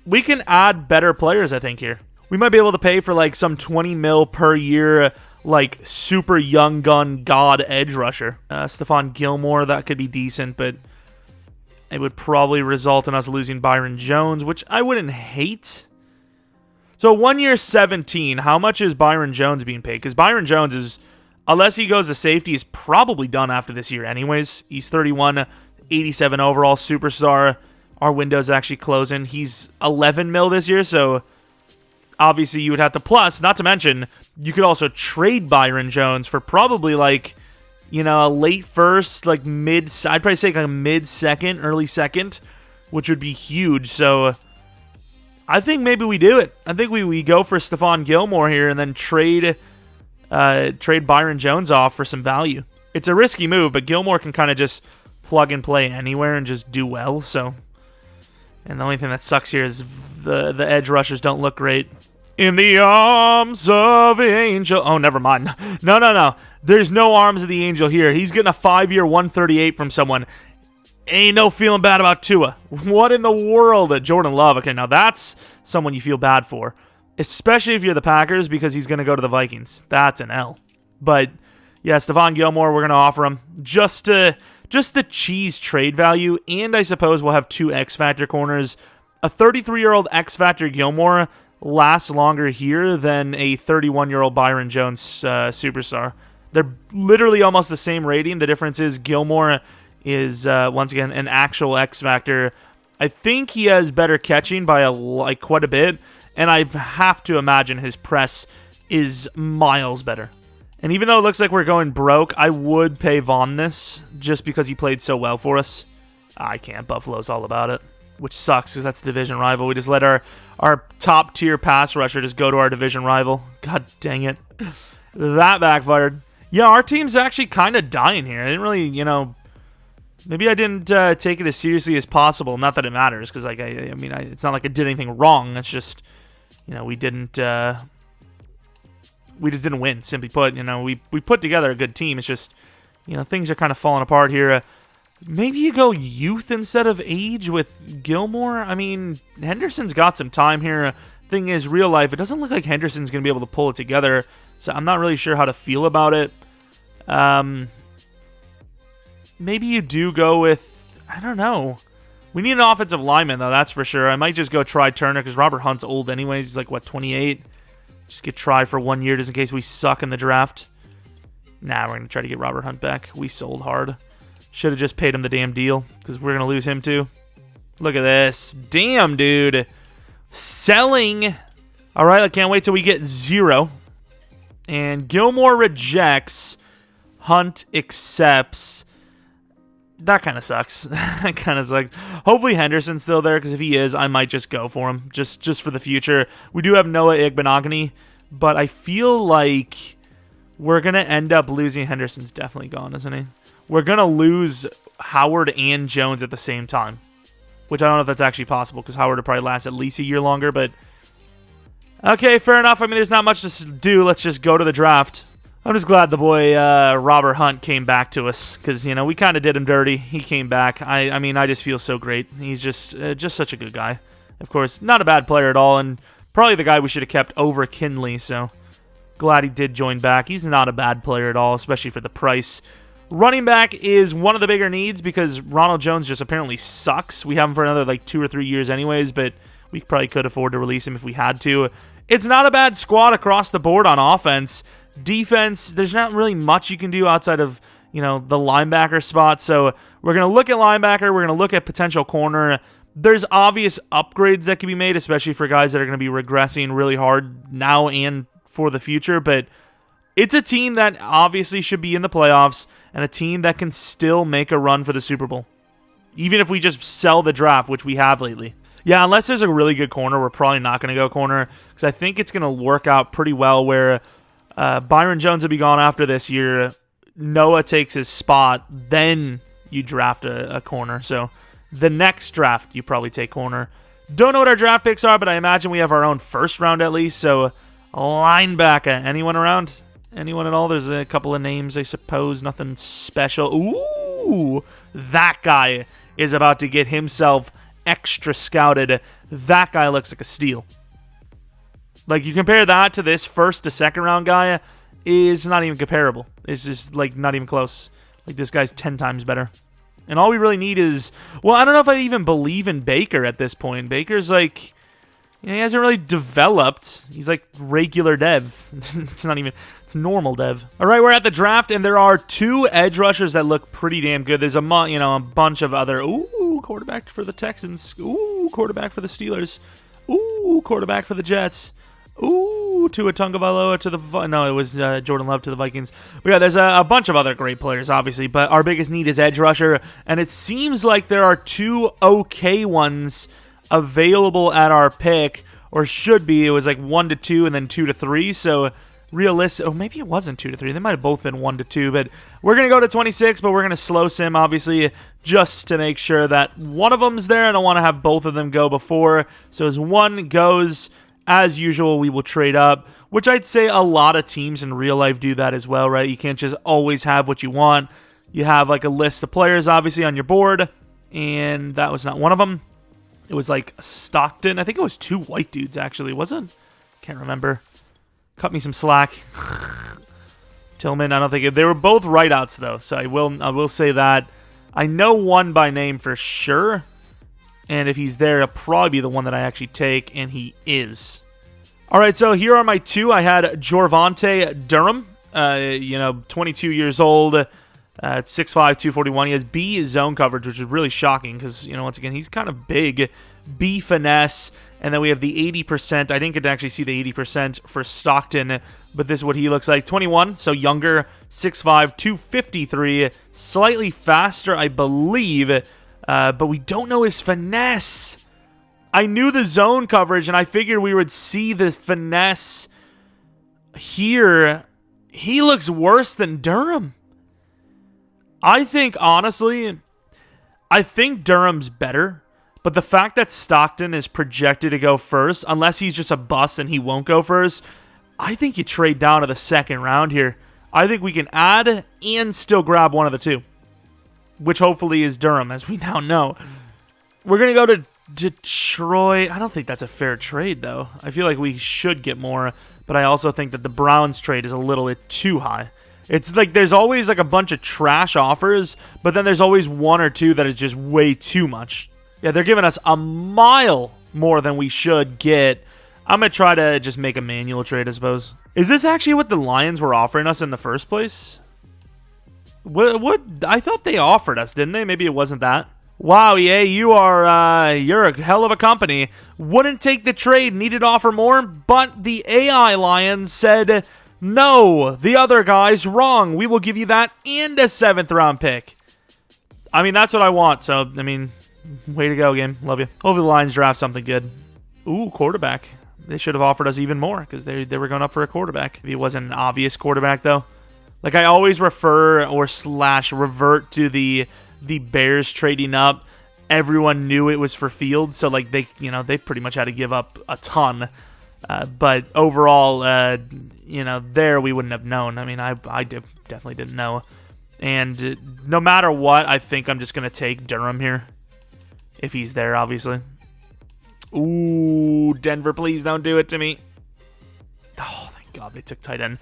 We can add better players, I think, here. We might be able to pay for like some 20 mil per year, like super young gun god edge rusher. Stephon Gilmore, that could be decent, but it would probably result in us losing Byron Jones, which I wouldn't hate. So 1 year 17, how much is Byron Jones being paid? Because Byron Jones is, unless he goes to safety, is probably done after this year anyways. He's 31, 87 overall, superstar. Our window's actually closing. He's 11 mil this year, so obviously you would have to plus, not to mention, you could also trade Byron Jones for probably like, a late first, like I'd probably say like a mid-second, early second, which would be huge. So I think maybe we do it. I think we go for Stephon Gilmore here and then trade Byron Jones off for some value. It's a risky move, but Gilmore can kind of just plug and play anywhere and just do well. So, and the only thing that sucks here is the edge rushers don't look great. In the arms of the angel. Oh, never mind. No. There's no arms of the angel here. He's getting a 5-year 138 from someone. Ain't no feeling bad about Tua. What in the world? Jordan Love. Okay, now that's someone you feel bad for. Especially if you're the Packers, because he's going to go to the Vikings. That's an L. But, yeah, Stephon Gilmore, we're going to offer him just the cheese trade value, and I suppose we'll have 2 X-Factor corners. A 33-year-old X-Factor Gilmore lasts longer here than a 31-year-old Byron Jones superstar. They're literally almost the same rating. The difference is Gilmore is, once again, an actual X-Factor. I think he has better catching by quite a bit, and I have to imagine his press is miles better. And even though it looks like we're going broke, I would pay Vaughn this just because he played so well for us. I can't. Buffalo's all about it, which sucks because that's a division rival. We just let our top-tier pass rusher just go to our division rival. God dang it. That backfired. Yeah, our team's actually kind of dying here. I didn't really, maybe I didn't take it as seriously as possible. Not that it matters because, it's not like I did anything wrong. It's just, we didn't... we just didn't win, simply put. We put together a good team. It's just, things are kind of falling apart here. Maybe you go youth instead of age with Gilmore. I mean, Henderson's got some time here. Thing is, real life, it doesn't look like Henderson's going to be able to pull it together, so I'm not really sure how to feel about it. Maybe you do go with, I don't know. We need an offensive lineman, though, that's for sure. I might just go try Turner, because Robert Hunt's old anyways. He's 28? Just get Try for 1 year just in case we suck in the draft. Nah, we're going to try to get Robert Hunt back. We sold hard. Should have just paid him the damn deal because we're going to lose him too. Look at this. Damn, dude. Selling. All right, I can't wait till we get 0. And Gilmore rejects. Hunt accepts. That kind of sucks. That kind of sucks. Hopefully Henderson's still there, because if he is, I might just go for him, just for the future. We do have Noah Igbenogany, but I feel like we're going to end up losing. Henderson's definitely gone, isn't he? We're going to lose Howard and Jones at the same time, which I don't know if that's actually possible, because Howard will probably last at least a year longer, but okay, fair enough. I mean, there's not much to do. Let's just go to the draft. I'm just glad the boy Robert Hunt came back to us because, we kind of did him dirty. He came back. I mean, I just feel so great. He's just such a good guy. Of course, not a bad player at all, and probably the guy we should have kept over Kinley, so glad he did join back. He's not a bad player at all, especially for the price. Running back is one of the bigger needs because Ronald Jones just apparently sucks. We have him for another 2 or 3 years anyways, but we probably could afford to release him if we had to. It's not a bad squad across the board on offense. Defense, there's not really much you can do outside of, the linebacker spot. So we're going to look at linebacker. We're going to look at potential corner. There's obvious upgrades that can be made, especially for guys that are going to be regressing really hard now and for the future. But it's a team that obviously should be in the playoffs and a team that can still make a run for the Super Bowl, even if we just sell the draft, which we have lately. Yeah, unless there's a really good corner, we're probably not going to go corner because I think it's going to work out pretty well where Byron Jones will be gone after this year. Noah takes his spot. Then you draft a corner. So the next draft, you probably take corner. Don't know what our draft picks are, but I imagine we have our own first round at least. So linebacker. Anyone around? Anyone at all? There's a couple of names, I suppose. Nothing special. Ooh, that guy is about to get himself extra scouted. That guy looks like a steal. You compare that to this first to second round guy, is not even comparable. It's just, not even close. This guy's 10 times better. And all we really need is, I don't know if I even believe in Baker at this point. Baker's he hasn't really developed. He's regular dev. It's normal dev. All right, we're at the draft, and there are 2 edge rushers that look pretty damn good. There's a bunch of other, quarterback for the Texans. Quarterback for the Steelers. Quarterback for the Jets. Tua Tagovailoa to the... No, it was Jordan Love to the Vikings. But yeah, there's a bunch of other great players, obviously. But our biggest need is edge rusher. And it seems like there are 2 okay ones available at our pick. Or should be. It was 1 to 2 and then 2 to 3. So realistic... Oh, maybe it wasn't 2 to 3. They might have both been 1 to 2. But we're going to go to 26. But we're going to slow sim, obviously, just to make sure that one of them's there. I don't want to have both of them go before. So as one goes... As usual, we will trade up, which I'd say a lot of teams in real life do that as well, right? You can't just always have what you want. You have a list of players, obviously, on your board, and that was not one of them. It was like Stockton. I think it was 2 white dudes, actually, wasn't? Can't remember. Cut me some slack. Tillman, I don't think they were both rideouts though, so I will say that. I know one by name for sure, and if he's there, it'll probably be the one that I actually take, and he is. All right, so here are my 2. I had Jorvonte Durham, 22 years old, 6'5", 241. He has B zone coverage, which is really shocking because, once again, he's kind of big. B finesse, and then we have the 80%. I didn't get to actually see the 80% for Stockton, but this is what he looks like. 21, so younger, 6'5", 253, slightly faster, I believe, but we don't know his finesse. I knew the zone coverage, and I figured we would see the finesse here. He looks worse than Durham. I think, honestly, Durham's better. But the fact that Stockton is projected to go first, unless he's just a bust and he won't go first, I think you trade down to the second round here. I think we can add and still grab one of the 2, which hopefully is Durham, as we now know. We're going to go to Detroit. I don't think that's a fair trade, though. I feel like we should get more, but I also think that the Browns trade is a little bit too high. It's like there's always like a bunch of trash offers, but then there's always 1 or 2 that is just way too much. Yeah, they're giving us a mile more than we should get. I'm going to try to just make a manual trade, I suppose. Is this actually what the Lions were offering us in the first place? What? I thought they offered us, didn't they? Maybe it wasn't that. Wow, EA, you're a hell of a company. Wouldn't take the trade, needed to offer more, but the AI Lions said, no, the other guy's wrong. We will give you that and a 7th round pick. I mean, that's what I want, so, I mean, way to go, game. Love you. Hopefully the Lions draft something good. Ooh, quarterback. They should have offered us even more because they were going up for a quarterback. If he wasn't an obvious quarterback, though. Like, I always refer or / revert to the Bears trading up. Everyone knew it was for Fields, so, like, they pretty much had to give up a ton. But overall, there we wouldn't have known. I mean, I definitely didn't know. And no matter what, I think I'm just going to take Durham here. If he's there, obviously. Ooh, Denver, please don't do it to me. Oh, thank God they took tight end.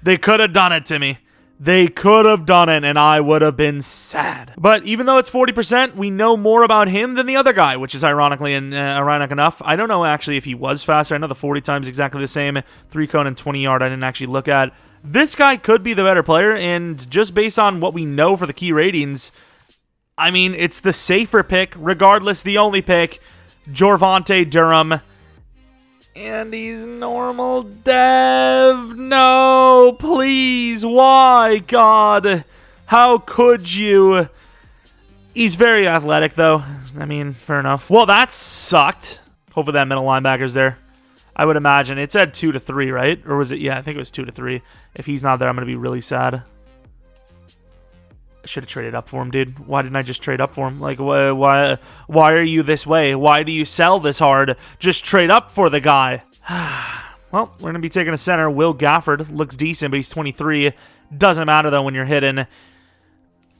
They could have done it to me. They could have done it, and I would have been sad. But even though it's 40%, we know more about him than the other guy, which is ironic enough. I don't know, actually, if he was faster. I know the 40 times exactly the same. 3-cone and 20-yard I didn't actually look at. This guy could be the better player, and just based on what we know for the key ratings, I mean, it's the safer pick. Regardless, the only pick, Jorvonte Durham. And he's normal dev. No, please. Why, God? How could you? He's very athletic, though. I mean, fair enough. Well, that sucked. Hopefully that middle linebacker's there. I would imagine. It said 2 to 3, right? Or was it? Yeah, I think it was 2 to 3. If he's not there, I'm going to be really sad. I should have traded up for him, dude. Why didn't I just trade up for him? Like, why are you this way? Why do you sell this hard? Just trade up for the guy. Well, we're going to be taking a center. Will Gafford looks decent, but he's 23. Doesn't matter, though, when you're hitting.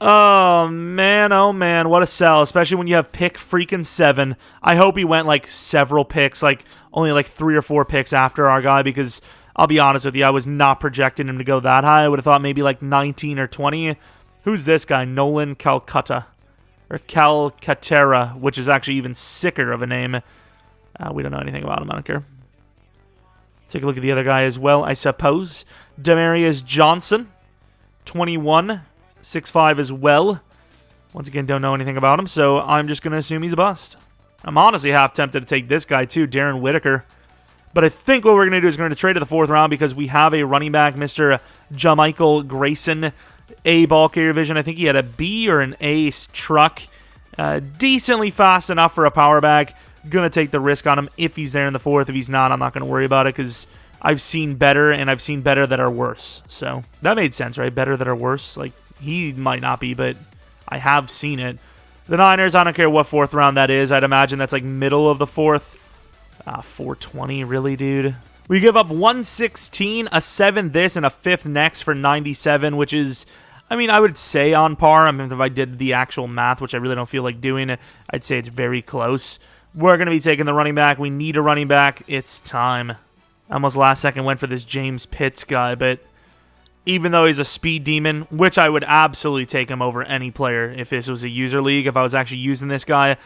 Oh, man, what a sell, especially when you have pick freaking 7. I hope he went, like, several picks, like, only, like, 3 or 4 picks after our guy, because I'll be honest with you, I was not projecting him to go that high. I would have thought maybe, like, 19 or 20. Who's this guy? Nolan Calcutta. Or Calcaterra, which is actually even sicker of a name. We don't know anything about him. I don't care. Take a look at the other guy as well, I suppose. Demarius Johnson. 21. 6'5" as well. Once again, don't know anything about him, so I'm just going to assume he's a bust. I'm honestly half tempted to take this guy too, Darren Whitaker. But I think what we're going to do is we're going to trade to the 4th round because we have a running back, Mr. Jamichael Grayson. A ball carrier vision. I think he had a B or an A truck. Decently fast enough for a power back. Going to take the risk on him if he's there in the 4th. If he's not, I'm not going to worry about it because I've seen better, and I've seen better that are worse. So that made sense, right? Better that are worse. Like, he might not be, but I have seen it. The Niners, I don't care what 4th round that is. I'd imagine that's like middle of the 4th. 420, really, dude? We give up 116, a 7 this, and a 5th next for 97, which is I mean, I would say on par. I mean, if I did the actual math, which I really don't feel like doing, I'd say it's very close. We're going to be taking the running back. We need a running back. It's time. I almost last second went for this James Pitts guy, but even though he's a speed demon, which I would absolutely take him over any player if this was a user league, if I was actually using this guy,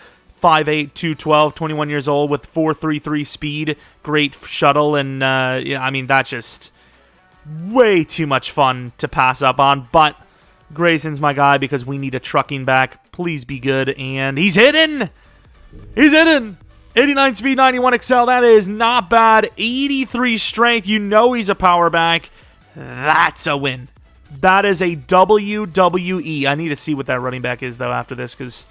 5'8", 212, 21 years old with 4.33 speed, great shuttle, and yeah, I mean, that's just way too much fun to pass up on, but Grayson's my guy because we need a trucking back. Please be good, and he's hidden! He's hidden! 89 speed, 91 excel, that is not bad. 83 strength, you know he's a power back. That's a win. That is a WWE. I need to see what that running back is, though, after this, because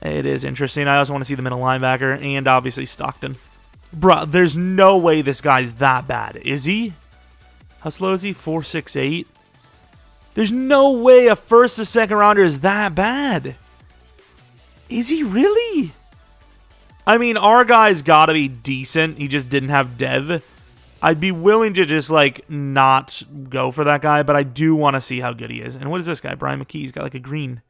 it is interesting. I also want to see the middle linebacker, and obviously Stockton. Bruh, there's no way this guy's that bad. Is he? How slow is he? 4.68? There's no way a first or second rounder is that bad. Is he really? I mean, our guy's got to be decent. He just didn't have Dev. I'd be willing to just, like, not go for that guy, but I do want to see how good he is. And what is this guy? Brian McKee. He's got, like, a green.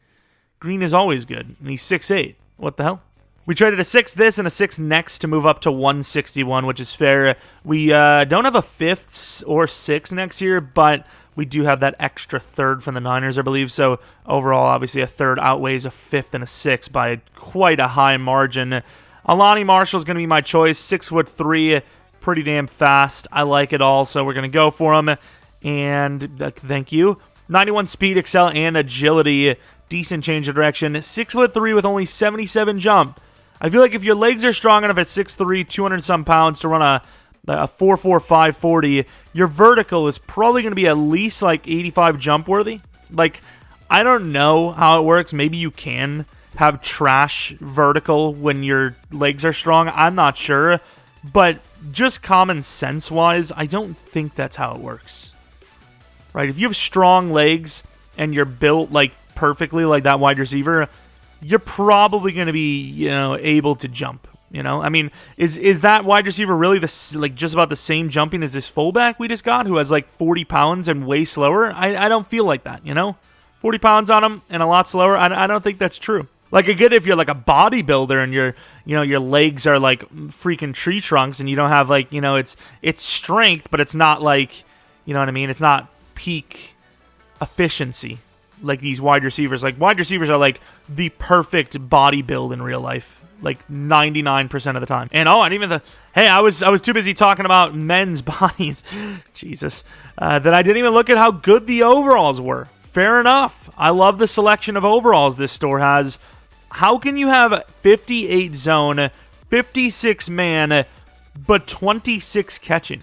Green is always good. And he's 6'8". What the hell? We traded a 6 this and a 6 next to move up to 161, which is fair. We don't have a 5th or 6 next year, but we do have that extra 3rd from the Niners, I believe. So overall, obviously, a 3rd outweighs a 5th and a 6 by quite a high margin. Alani Marshall's going to be my choice. 6'3", pretty damn fast. I like it all, so we're going to go for him. And thank you. 91 speed, excel, and agility. Decent change of direction. 6'3" with only 77 jump. I feel like if your legs are strong enough at 6'3", 200-some pounds to run a 4.4 540, your vertical is probably going to be at least like 85 jump worthy. Like, I don't know how it works. Maybe you can have trash vertical when your legs are strong. I'm not sure. But just common sense wise, I don't think that's how it works. Right? If you have strong legs and you're built like perfectly like that wide receiver, you're probably going to be, you know, able to jump. You know, I mean, is that wide receiver really just about the same jumping as this fullback we just got, who has like 40 pounds and way slower? I don't feel like that. You know, 40 pounds on him and a lot slower. I don't think that's true. Like, I get if you're like a bodybuilder and your legs are like freaking tree trunks and you don't have like, you know, it's strength, but it's not like, you know what I mean? It's not peak efficiency like these wide receivers. Like, wide receivers are like the perfect body build in real life, like 99% of the time. And I didn't even hey, I was too busy talking about men's bodies, Jesus, that I didn't even look at how good the overalls were. Fair enough. I love the selection of overalls this store has. How can you have 58 zone, 56 man, but 26 catching?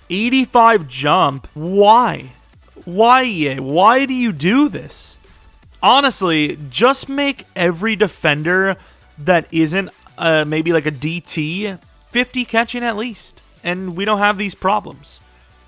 85 jump? Why? Why, EA? Why do you do this? Honestly, just make every defender that isn't maybe like a DT 50 catching at least. And we don't have these problems.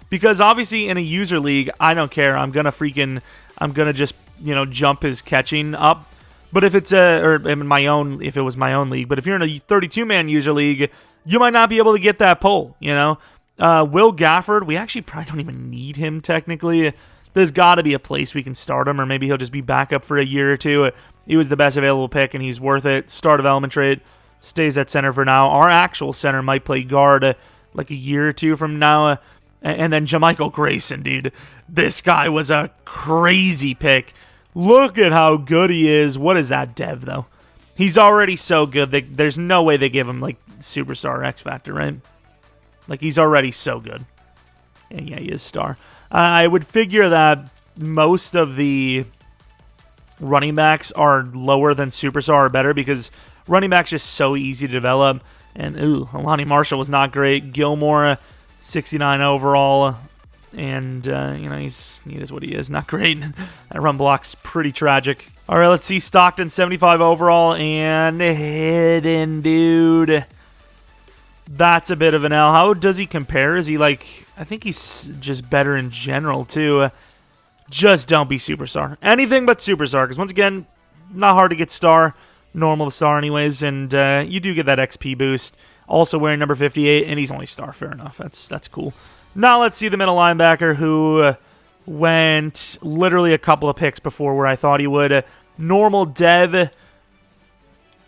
Because obviously in a user league, I don't care. I'm going to just, you know, jump his catching up. But if it's if it was my own league, but if you're in a 32-man user league, you might not be able to get that pull, you know? Will Gafford, we actually probably don't even need him technically. There's got to be a place we can start him, or maybe he'll just be backup for a year or two. He was the best available pick, and he's worth it. Star development trade, stays at center for now. Our actual center might play guard like a year or two from now. And then Jermichael Grayson, dude. This guy was a crazy pick. Look at how good he is. What is that dev, though? He's already so good. There's no way they give him, like, superstar X Factor, right? Like, he's already so good. And yeah, he is star. I would figure that most of the running backs are lower than superstar or better because running backs just so easy to develop. And, Alani Marshall was not great. Gilmore, 69 overall. And, you know, he is what he is. Not great. That run block's pretty tragic. All right, let's see. Stockton, 75 overall. And hidden, dude. That's a bit of an L. How does he compare? Is he like... I think he's just better in general, too. Just don't be superstar. Anything but superstar. Because, once again, not hard to get star. Normal to star anyways. And you do get that XP boost. Also wearing number 58. And he's only star. Fair enough. That's cool. Now let's see the middle linebacker who went literally a couple of picks before where I thought he would. Normal dev.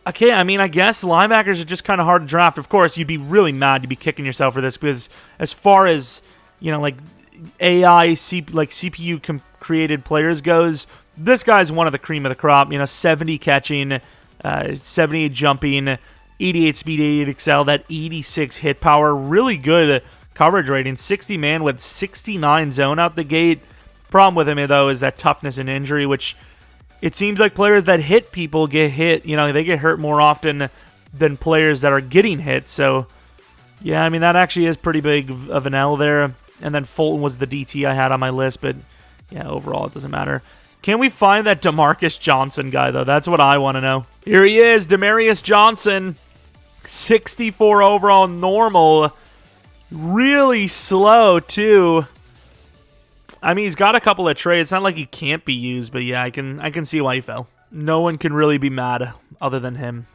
Okay, I mean, I guess linebackers are just kind of hard to draft. Of course, you'd be really mad to be kicking yourself for this because as far as, like AI, CPU created players goes, this guy's one of the cream of the crop. 70 catching, 78 jumping, 88 speed, 88 excel, that 86 hit power, really good coverage rating, 60 man with 69 zone out the gate. Problem with him, though, is that toughness and injury, which it seems like players that hit people get hit. They get hurt more often than players that are getting hit. So, yeah, I mean, that actually is pretty big of an L there. And then Fulton was the DT I had on my list, but yeah, overall, it doesn't matter. Can we find that Demarcus Johnson guy, though? That's what I want to know. Here he is, Demarius Johnson, 64 overall normal. Really slow, too. I mean, he's got a couple of trades. It's not like he can't be used, but yeah, I can see why he fell. No one can really be mad other than him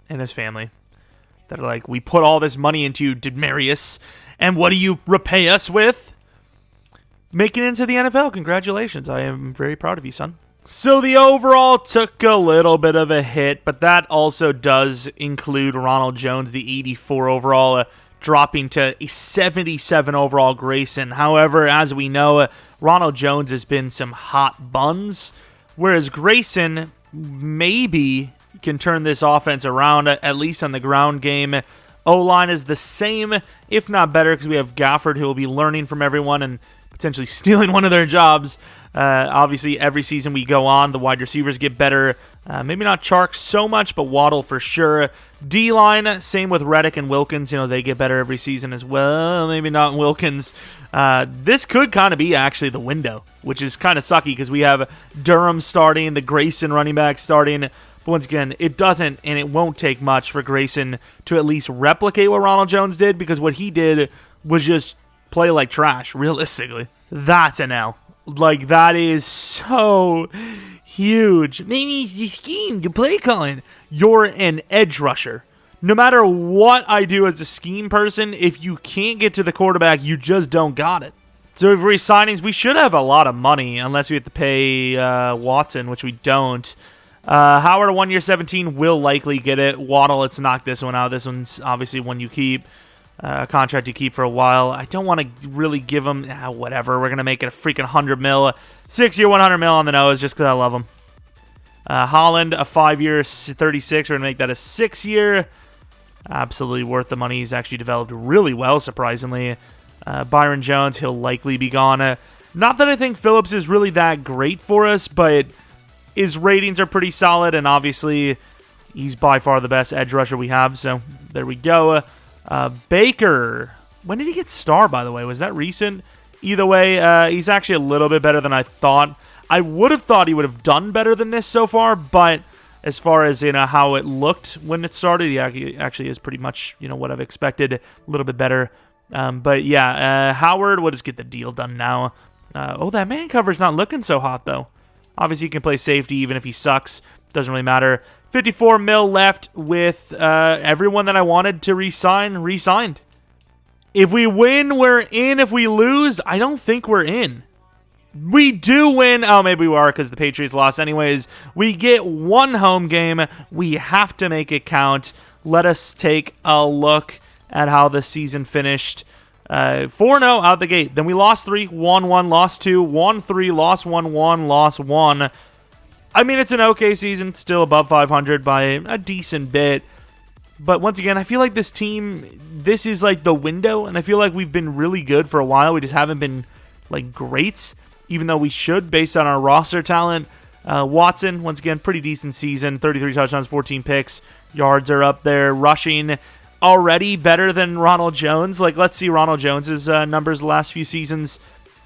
and his family. That are like, we put all this money into you, Demarius, and what do you repay us with? Making it into the NFL. Congratulations. I am very proud of you, son. So the overall took a little bit of a hit, but that also does include Ronald Jones, the 84 overall, dropping to a 77 overall Grayson. However, as we know, Ronald Jones has been some hot buns, whereas Grayson maybe can turn this offense around, at least on the ground game. O-line is the same, if not better, because we have Gafford, who will be learning from everyone and potentially stealing one of their jobs. Obviously, every season we go on, the wide receivers get better. Maybe not Chark so much, but Waddle for sure. D-line, same with Reddick and Wilkins. They get better every season as well. Maybe not Wilkins. This could kind of be actually the window, which is kind of sucky because we have Durham starting, the Grayson running back starting. But once again, it doesn't and it won't take much for Grayson to at least replicate what Ronald Jones did, because what he did was just play like trash, realistically. That's an L. Like, that is so huge. Maybe it's the scheme, the play calling. You're an edge rusher. No matter what I do as a scheme person, if you can't get to the quarterback, you just don't got it. So if re-signings, we should have a lot of money, unless we have to pay Watson, which we don't. Howard, 1 year 17, will likely get it. Waddle, let's knock this one out. This one's obviously one you keep. A contract you keep for a while. I don't want to really give him, whatever. We're going to make it a freaking 100 mil. 6 year, 100 mil on the nose just because I love him. Holland, a 5 year, 36. We're going to make that a 6 year. Absolutely worth the money. He's actually developed really well, surprisingly. Byron Jones, he'll likely be gone. Not that I think Phillips is really that great for us, but his ratings are pretty solid, and obviously he's by far the best edge rusher we have, so there we go. Baker, when did he get star, by the way? Was that recent? Either way, he's actually a little bit better than I thought. I would have thought he would have done better than this so far, but as far as how it looked when it started, he actually is pretty much what I've expected, a little bit better. But yeah, Howard, we'll just get the deal done now. That man cover's not looking so hot, though. Obviously, he can play safety even if he sucks. Doesn't really matter. 54 mil left with everyone that I wanted to re-sign, re-signed. If we win, we're in. If we lose, I don't think we're in. We do win. Oh, maybe we are because the Patriots lost anyways. We get one home game. We have to make it count. Let us take a look at how the season finished. 4-0 out the gate. Then we lost 3, won 1, lost 2, won 3, lost 1, lost 1. I mean, it's an okay season, still above 500 by a decent bit. But once again, I feel like this team, this is like the window, and I feel like we've been really good for a while. We just haven't been like great, even though we should based on our roster talent. Watson, once again, pretty decent season, 33 touchdowns, 14 picks. Yards are up there. Rushing, already better than Ronald Jones. Like, let's see Ronald Jones's numbers the last few seasons.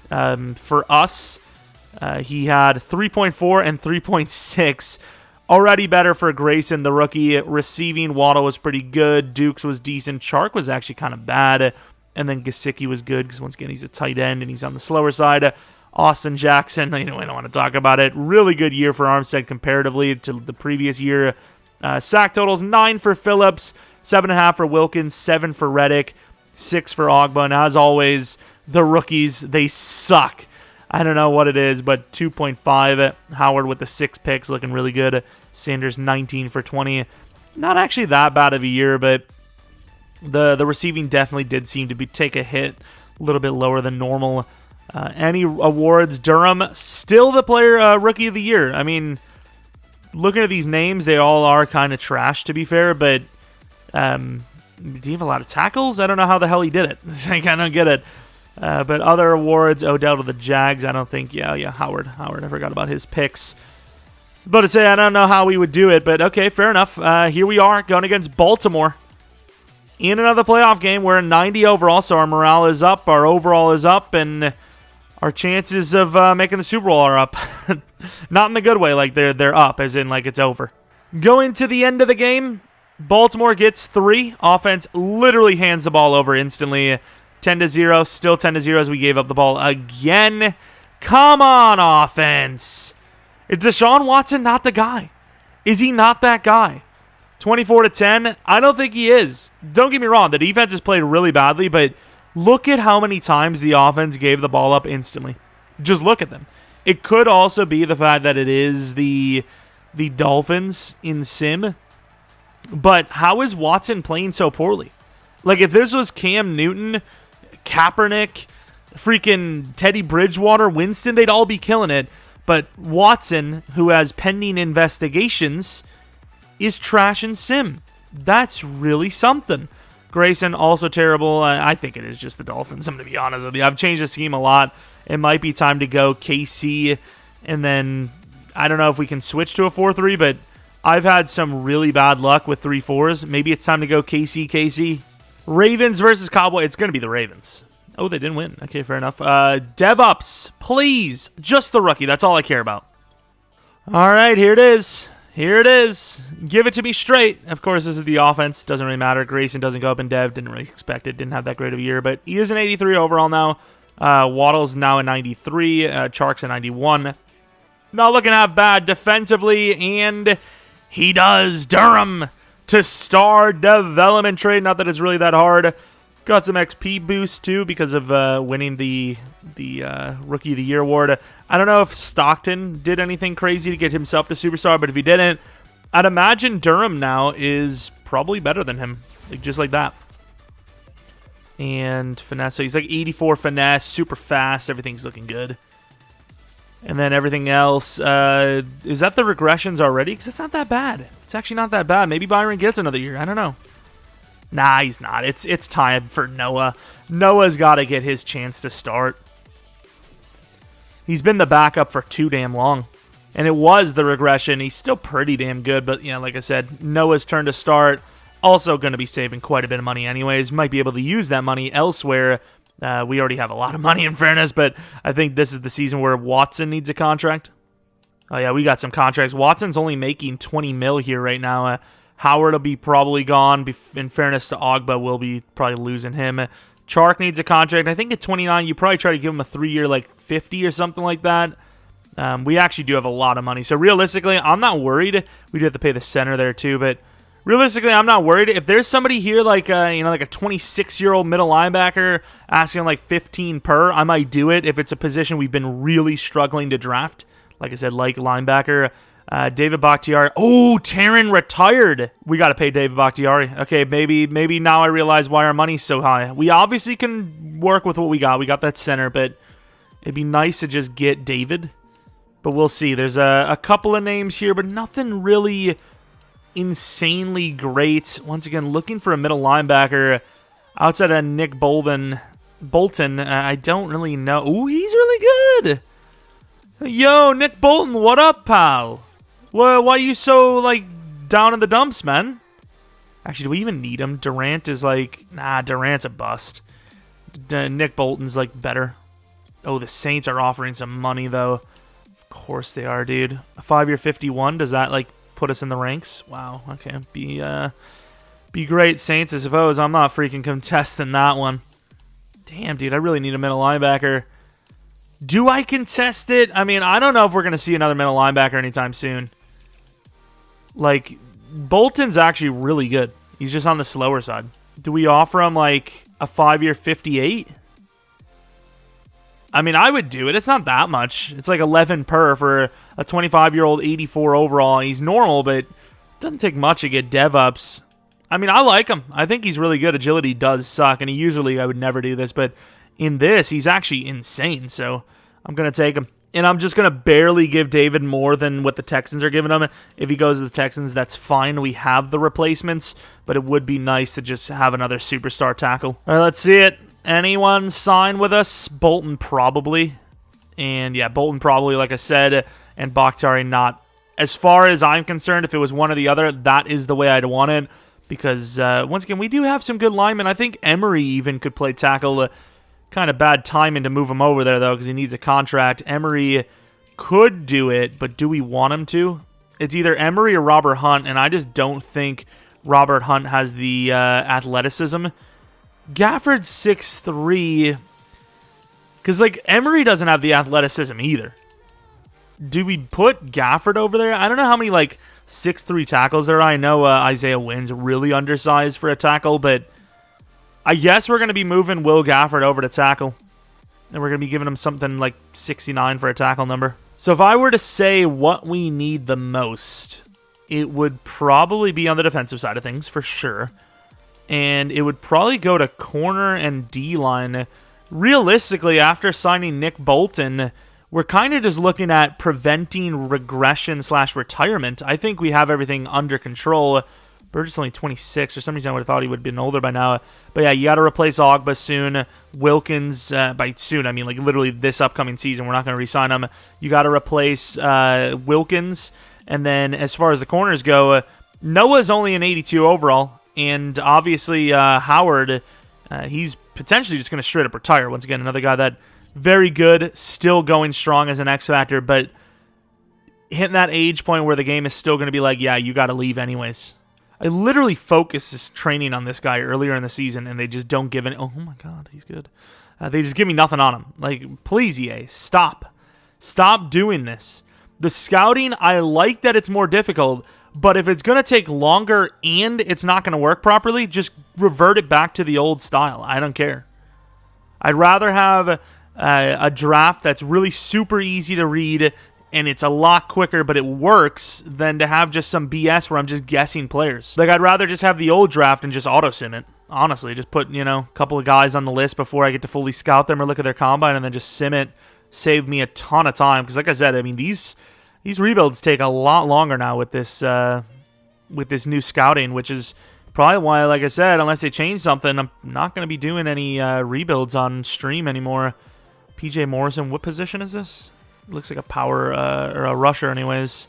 For us, he had 3.4 and 3.6. Already better for Grayson, the rookie. Receiving, Waddle was pretty good. Dukes was decent. Chark was actually kind of bad. And then Gesicki was good because, once again, he's a tight end and he's on the slower side. Austin Jackson, I don't want to talk about it. Really good year for Armstead comparatively to the previous year. Sack totals, 9 for Phillips, 7.5 for Wilkins, 7 for Reddick, 6 for Ogba. And as always, the rookies, they suck. I don't know what it is, but 2.5. Howard with the 6 picks, looking really good. Sanders 19 for 20. Not actually that bad of a year, but the receiving definitely did seem to take a hit, a little bit lower than normal. Any awards? Durham, still the player rookie of the year. I mean, looking at these names, they all are kind of trash, to be fair, but do you have a lot of tackles? I don't know how the hell he did it. I don't get it. But other awards, Odell to the Jags, I don't think, Howard, I forgot about his picks. But to say, I don't know how we would do it, but okay, fair enough. Here we are, going against Baltimore. In another playoff game, we're 90 overall, so our morale is up, our overall is up, and our chances of making the Super Bowl are up. Not in the good way, like they're up, as in like it's over. Going to the end of the game, Baltimore gets 3. Offense literally hands the ball over instantly. 10-0, still 10-0 as we gave up the ball again. Come on, offense. Is Deshaun Watson not the guy? Is he not that guy? 24-10, I don't think he is. Don't get me wrong, the defense has played really badly, but look at how many times the offense gave the ball up instantly. Just look at them. It could also be the fact that it is the Dolphins in sim, but how is Watson playing so poorly? Like, if this was Cam Newton, Kaepernick, freaking Teddy Bridgewater, Winston, they'd all be killing it. But Watson, who has pending investigations, is trash in sim. That's really something. Grayson, also terrible. I think it is just the Dolphins, I'm going to be honest with you. I've changed the scheme a lot. It might be time to go KC, and then I don't know if we can switch to a 4-3, but I've had some really bad luck with 3-4s. Maybe it's time to go KC. Ravens versus Cowboys. It's going to be the Ravens. Oh, they didn't win. Okay, fair enough. DevOps, please. Just the rookie. That's all I care about. All right, here it is. Give it to me straight. Of course, this is the offense. Doesn't really matter. Grayson doesn't go up in dev. Didn't really expect it. Didn't have that great of a year. But he is an 83 overall now. Waddle's now a 93. Chark's a 91. Not looking half bad defensively. And he does. Durham to star development trade. Not that it's really that hard. Got some XP boost, too, because of winning the Rookie of the Year award. I don't know if Stockton did anything crazy to get himself to Superstar, but if he didn't, I'd imagine Durham now is probably better than him. Just like that. And finesse. So he's like 84 finesse, super fast. Everything's looking good. And then everything else. Is that the regressions already? Because it's not that bad. It's actually not that bad. Maybe Byron gets another year. I don't know. Nah, he's not. It's time for Noah. Noah's got to get his chance to start. He's been the backup for too damn long. And it was the regression. He's still pretty damn good. But, yeah, like I said, Noah's turn to start. Also going to be saving quite a bit of money anyways. Might be able to use that money elsewhere. We already have a lot of money in fairness. But I think this is the season where Watson needs a contract. Oh, yeah, we got some contracts. Watson's only making 20 mil here right now. Howard will be probably gone. In fairness to Ogba, we'll be probably losing him. Chark needs a contract. I think at 29, you probably try to give him a 3-year, like 50 or something like that. We actually do have a lot of money. So realistically, I'm not worried. We do have to pay the center there too, but realistically, I'm not worried. If there's somebody here like like a 26-year-old middle linebacker asking like 15 per, I might do it if it's a position we've been really struggling to draft. Like I said, like linebacker. David Bakhtiari. Oh, Taryn retired. We got to pay David Bakhtiari. Okay, maybe now I realize why our money's so high. We obviously can work with what we got. We got that center, but it'd be nice to just get David. But we'll see. There's a couple of names here, but nothing really insanely great. Once again, looking for a middle linebacker outside of Nick Bolton. I don't really know. Ooh, he's really good. Yo, Nick Bolton, what up, pal? Why are you so, like, down in the dumps, man? Actually, do we even need him? Durant is like, nah, Durant's a bust. Nick Bolton's, like, better. Oh, the Saints are offering some money, though. Of course they are, dude. A 5-year 51, does that, like, put us in the ranks? Wow, okay. Be great, Saints, I suppose. I'm not freaking contesting that one. Damn, dude, I really need a middle linebacker. Do I contest it? I mean, I don't know if we're going to see another middle linebacker anytime soon. Like, Bolton's actually really good. He's just on the slower side. Do we offer him, like, a 5-year 58? I mean, I would do it. It's not that much. It's like 11 per for a 25-year-old 84 overall. He's normal, but it doesn't take much to get dev ups. I mean, I like him. I think he's really good. Agility does suck, and usually I would never do this, but in this, he's actually insane, so I'm going to take him. And I'm just going to barely give David more than what the Texans are giving him. If he goes to the Texans, that's fine. We have the replacements, but it would be nice to just have another superstar tackle. All right, let's see it. Anyone sign with us? Bolton probably. And yeah, Bolton probably, like I said, and Bakhtiari not. As far as I'm concerned, if it was one or the other, that is the way I'd want it. Because, once again, we do have some good linemen. I think Emery even could play tackle. Kind of bad timing to move him over there, though, because he needs a contract. Emery could do it, but do we want him to? It's either Emery or Robert Hunt, and I just don't think Robert Hunt has the athleticism. Gafford's 6'3", because, like, Emery doesn't have the athleticism either. Do we put Gafford over there? I don't know how many, like, 6'3" tackles there are. I know Isaiah Wynn's really undersized for a tackle, but I guess we're going to be moving Will Gafford over to tackle. And we're going to be giving him something like 69 for a tackle number. So if I were to say what we need the most, it would probably be on the defensive side of things, for sure. And it would probably go to corner and D-line. Realistically, after signing Nick Bolton, we're kind of just looking at preventing regression/retirement. I think we have everything under control. Burgess only 26. For some reason, I would have thought he would have been older by now. But yeah, you got to replace Ogba soon. Wilkins, by soon, I mean like literally this upcoming season. We're not going to re-sign him. You got to replace Wilkins. And then as far as the corners go, Noah's only an 82 overall. And obviously Howard, he's potentially just going to straight up retire. Once again, another guy that very good, still going strong as an X factor, but hitting that age point where the game is still going to be like, yeah, you got to leave anyways. I literally focused this training on this guy earlier in the season, and they just don't give any. Oh my god, he's good. They just give me nothing on him. Like, please, EA, stop. Stop doing this. The scouting, I like that it's more difficult, but if it's going to take longer and it's not going to work properly, just revert it back to the old style. I don't care. I'd rather have a draft that's really super easy to read and it's a lot quicker, but it works, than to have just some BS where I'm just guessing players. Like, I'd rather just have the old draft and just auto-sim it. Honestly, just put, a couple of guys on the list before I get to fully scout them or look at their combine, and then just sim it. Save me a ton of time. Because like I said, I mean, these rebuilds take a lot longer now with this new scouting, which is probably why, like I said, unless they change something, I'm not going to be doing any rebuilds on stream anymore. PJ Morrison, what position is this? Looks like a power or a rusher anyways.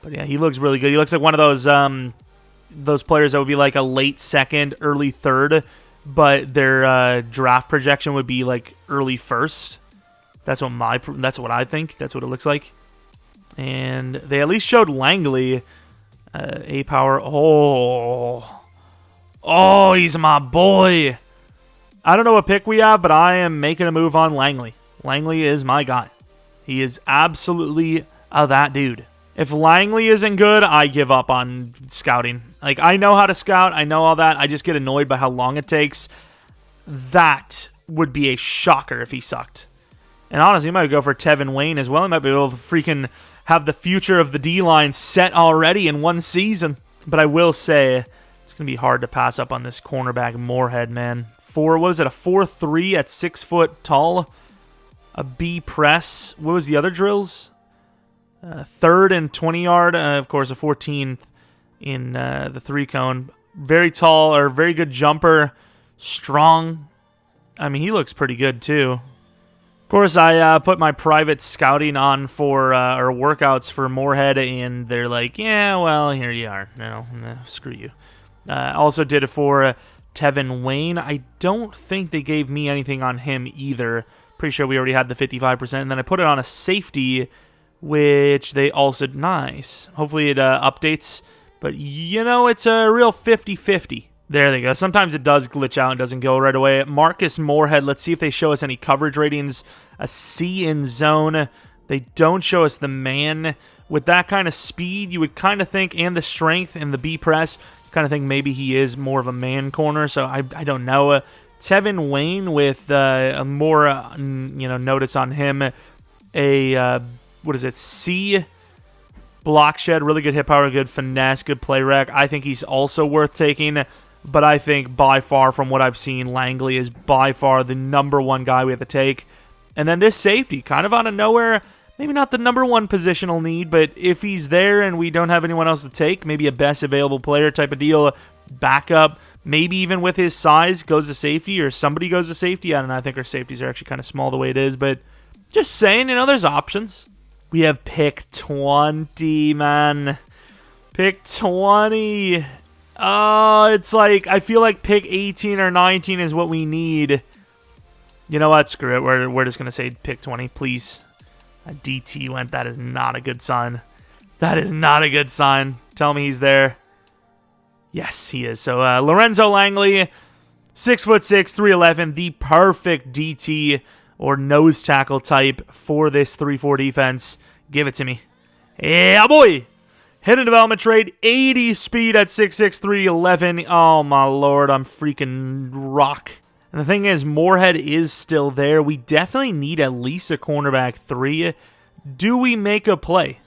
But yeah, he looks really good. He looks like one of those players that would be like a late second, early third, but their draft projection would be like early first. That's what I think. That's what it looks like. And they at least showed Langley a power. Oh, he's my boy. I don't know what pick we have, but I am making a move on Langley. Langley is my guy. He is absolutely that dude. If Langley isn't good, I give up on scouting. Like, I know how to scout. I know all that. I just get annoyed by how long it takes. That would be a shocker if he sucked. And honestly, he might go for Tevin Wayne as well. He might be able to freaking have the future of the D-line set already in one season. But I will say, it's going to be hard to pass up on this cornerback Moorhead, man. A 4.3 at 6 foot tall. A B press. What was the other drills? Third and 20 yard. Of course, a 14th in the 3-cone. Very tall, or very good jumper. Strong. I mean, he looks pretty good too. Of course, I put my private scouting on for or workouts for Moorhead, and they're like, yeah, well, here you are. No, screw you. Also did it for Tevin Wayne. I don't think they gave me anything on him either. Pretty sure we already had the 55%. And then I put it on a safety, which they also... Nice. Hopefully it updates. But, it's a real 50-50. There they go. Sometimes it does glitch out and doesn't go right away. Marcus Moorhead. Let's see if they show us any coverage ratings. A C in zone. They don't show us the man. With that kind of speed, you would kind of think, and the strength and the B press, kind of think maybe he is more of a man corner. So I don't know. Tevin Wayne with a more, notice on him. C block shed, really good hit power, good finesse, good play rec. I think he's also worth taking, but I think by far from what I've seen, Langley is by far the number one guy we have to take. And then this safety, kind of out of nowhere, maybe not the number one positional need, but if he's there and we don't have anyone else to take, maybe a best available player type of deal, backup, maybe even with his size, goes to safety, or somebody goes to safety. I don't know, I think our safeties are actually kind of small the way it is, but just saying, there's options. We have pick 20, man. Pick 20. Oh, it's like, I feel like pick 18 or 19 is what we need. You know what? Screw it. We're just going to say pick 20, please. A DT went. That is not a good sign. That is not a good sign. Tell me he's there. Yes, he is. So, Lorenzo Langley, 6'6", 311, the perfect DT or nose tackle type for this 3-4 defense. Give it to me. Yeah, boy. Hidden development trade, 80 speed at 6'6", 311. Oh, my Lord, I'm freaking rock. And the thing is, Moorhead is still there. We definitely need at least a cornerback 3. Do we make a play?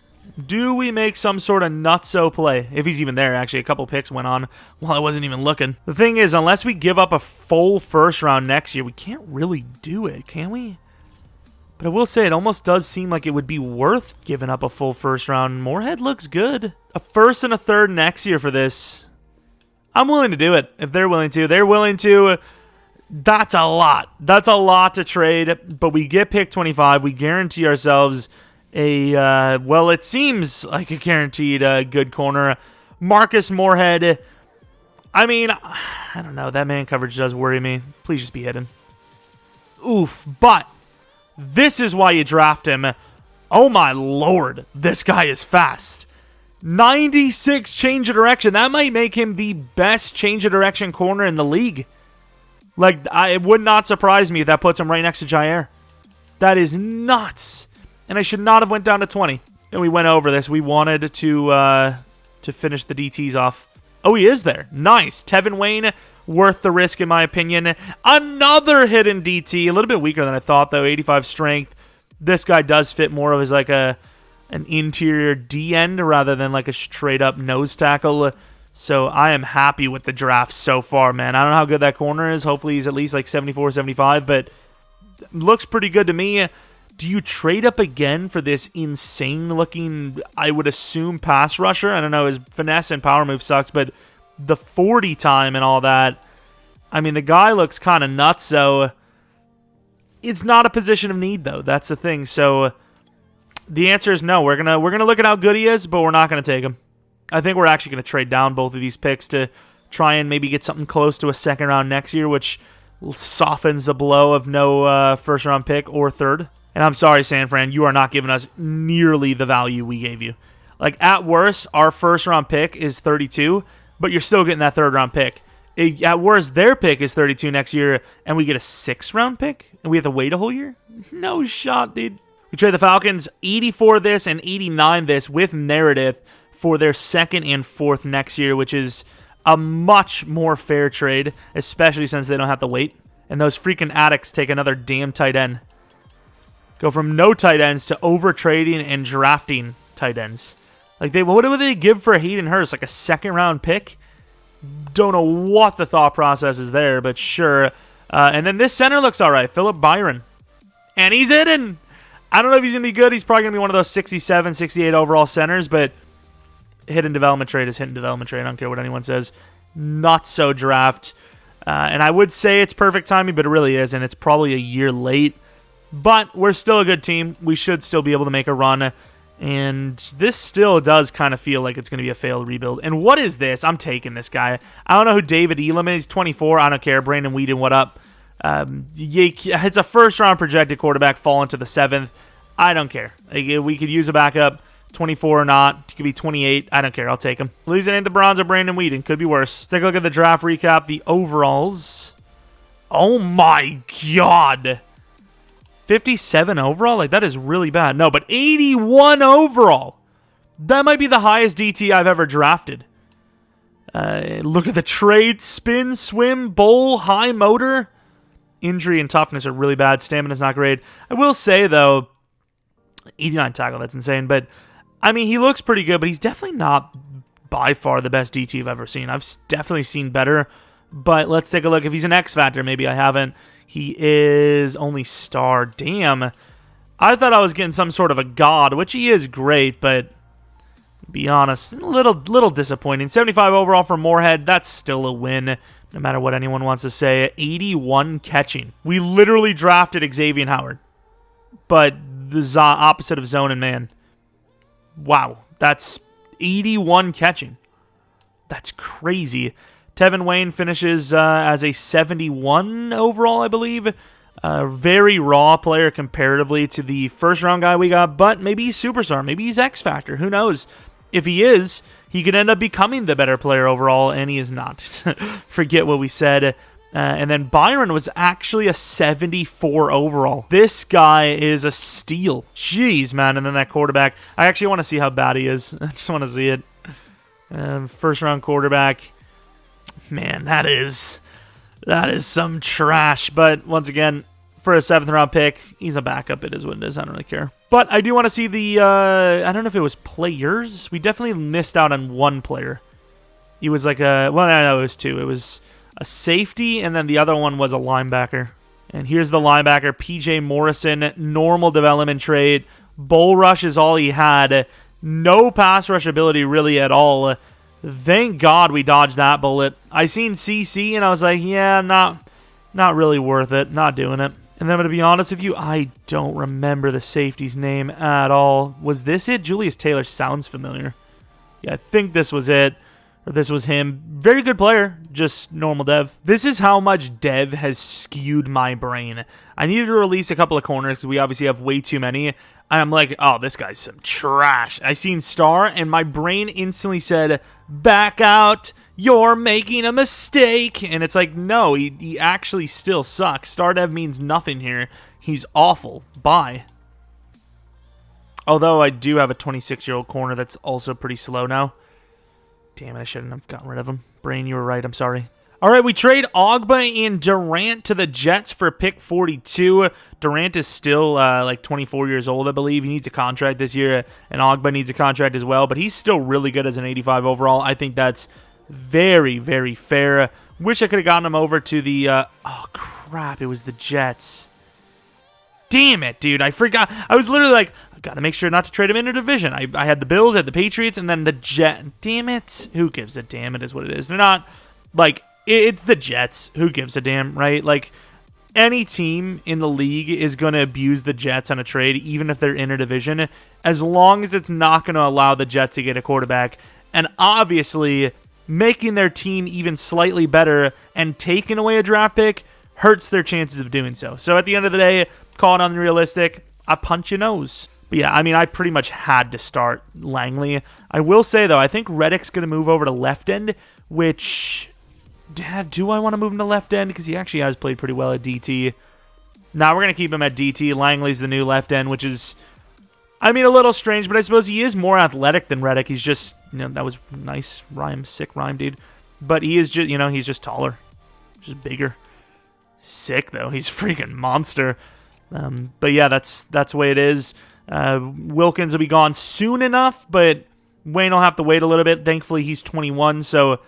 Do we make some sort of nutso play? If he's even there, actually. A couple picks went on while I wasn't even looking. The thing is, unless we give up a full first round next year, we can't really do it, can we? But I will say, it almost does seem like it would be worth giving up a full first round. Moorhead looks good. A first and a third next year for this. I'm willing to do it if they're willing to. They're willing to. That's a lot. That's a lot to trade. But we get pick 25. We guarantee ourselves it seems like a guaranteed good corner. Marcus Moorhead. I mean, I don't know. That man coverage does worry me. Please just be hidden. Oof. But this is why you draft him. Oh my Lord. This guy is fast. 96 change of direction. That might make him the best change of direction corner in the league. Like, it would not surprise me if that puts him right next to Jair. That is nuts. And I should not have went down to 20. And we went over this. We wanted to finish the DTs off. Oh, he is there. Nice. Tevin Wayne, worth the risk in my opinion. Another hidden DT. A little bit weaker than I thought, though. 85 strength. This guy does fit more of as like an interior D end rather than like a straight up nose tackle. So I am happy with the draft so far, man. I don't know how good that corner is. Hopefully he's at least like 74, 75, but looks pretty good to me. Do you trade up again for this insane-looking, I would assume, pass rusher? I don't know, his finesse and power move sucks, but the 40 time and all that, I mean, the guy looks kind of nuts, so it's not a position of need, though. That's the thing. So the answer is no. We're gonna look at how good he is, but we're not going to take him. I think we're actually going to trade down both of these picks to try and maybe get something close to a second round next year, which softens the blow of no first-round pick or third. And I'm sorry, San Fran, you are not giving us nearly the value we gave you. Like, at worst, our first-round pick is 32, but you're still getting that third-round pick. At worst, their pick is 32 next year, and we get a sixth-round pick, and we have to wait a whole year? No shot, dude. We trade the Falcons 84 this and 89 this with Meredith for their second and fourth next year, which is a much more fair trade, especially since they don't have to wait. And those freaking addicts take another damn tight end. Go from no tight ends to over-trading and drafting tight ends. Like, what would they give for Hayden Hurst? Like a second-round pick? Don't know what the thought process is there, but sure. And then this center looks all right. Philip Byron. And he's hidden. I don't know if he's going to be good. He's probably going to be one of those 67, 68 overall centers, but hidden development trade is hidden development trade. I don't care what anyone says. Not so draft. And I would say it's perfect timing, but it really isn't. It's probably a year late. But we're still a good team. We should still be able to make a run. And this still does kind of feel like it's going to be a failed rebuild. And what is this? I'm taking this guy. I don't know who David Elam is. He's 24. I don't care. Brandon Whedon, what up? It's a first-round projected quarterback falling to the 7th. I don't care. We could use a backup. 24 or not. It could be 28. I don't care. I'll take him. At least it ain't the Browns or Brandon Whedon. Could be worse. Let's take a look at the draft recap. The overalls. Oh, my God. 57 overall? Like, that is really bad. No, but 81 overall. That might be the highest DT I've ever drafted. Look at the trade. Spin, swim, bowl, high motor. injury and toughness are really bad. Stamina's not great. I will say, though, 89 tackle, that's insane. But, I mean, he looks pretty good, but he's definitely not by far the best DT I've ever seen. I've definitely seen better. But let's take a look. If he's an X Factor, maybe I haven't. He is only star. Damn. I thought I was getting some sort of a god, which he is great, but be honest, a little disappointing. 75 overall for Moorhead. That's still a win, no matter what anyone wants to say. 81 catching. We literally drafted Xavier Howard, but the opposite of zone and man. Wow, that's 81 catching. That's crazy. Tevin Wayne finishes as a 71 overall, I believe. Very raw player comparatively to the first-round guy we got, but maybe he's superstar. Maybe he's X Factor. Who knows? If he is, he could end up becoming the better player overall, and he is not. Forget what we said. And then Byron was actually a 74 overall. This guy is a steal. Jeez, man. And then that quarterback. I actually want to see how bad he is. I just want to see it. First-round quarterback. Man, that is some trash. But once again, for a 7th-round pick, he's a backup. It is what it is. I don't really care. But I do want to see the, I don't know if it was players. We definitely missed out on one player. He was like no, it was two. It was a safety, and then the other one was a linebacker. And here's the linebacker, P.J. Morrison, normal development trait. Bull rush is all he had. No pass rush ability really at all. Thank God we dodged that bullet. I seen CC, and I was like, yeah, not really worth it. Not doing it. And then I'm going to be honest with you, I don't remember the safety's name at all. Was this it? Julius Taylor sounds familiar. Yeah, I think this was it. Or this was him. Very good player, just normal dev. This is how much dev has skewed my brain. I needed to release a couple of corners because we obviously have way too many. I'm like, oh, this guy's some trash. I seen star, and my brain instantly said, back out. You're making a mistake. And it's like, no, he actually still sucks. Star dev means nothing here. He's awful. Bye. Although I do have a 26-year-old corner that's also pretty slow now. Damn it, I shouldn't have gotten rid of him. Brain, you were right. I'm sorry. All right, we trade Ogba and Durant to the Jets for pick 42. Durant is still like 24 years old, I believe. He needs a contract this year, and Ogba needs a contract as well, but he's still really good as an 85 overall. I think that's very, very fair. Wish I could have gotten him over to the... oh, crap, it was the Jets. Damn it, dude. I forgot. I was literally like, I got to make sure not to trade him in a division. I had the Bills, I had the Patriots, and then the Jets. Damn it. Who gives a damn? It is what it is. They're not, like... It's the Jets. Who gives a damn, right? Like, any team in the league is going to abuse the Jets on a trade, even if they're in a division, as long as it's not going to allow the Jets to get a quarterback. And obviously, making their team even slightly better and taking away a draft pick hurts their chances of doing so. So at the end of the day, call it unrealistic. I punch your nose. But yeah, I mean, I pretty much had to start Langley. I will say, though, I think Reddick's going to move over to left end, which... do I want to move him to left end? Because he actually has played pretty well at DT. Now we're going to keep him at DT. Langley's the new left end, which is, I mean, a little strange, but I suppose he is more athletic than Reddick. He's just, that was nice rhyme, sick rhyme, dude. But he is just, he's just taller. Just bigger. Sick, though. He's a freaking monster. But yeah, that's the way it is. Wilkins will be gone soon enough, but Wayne will have to wait a little bit. Thankfully, he's 21, so...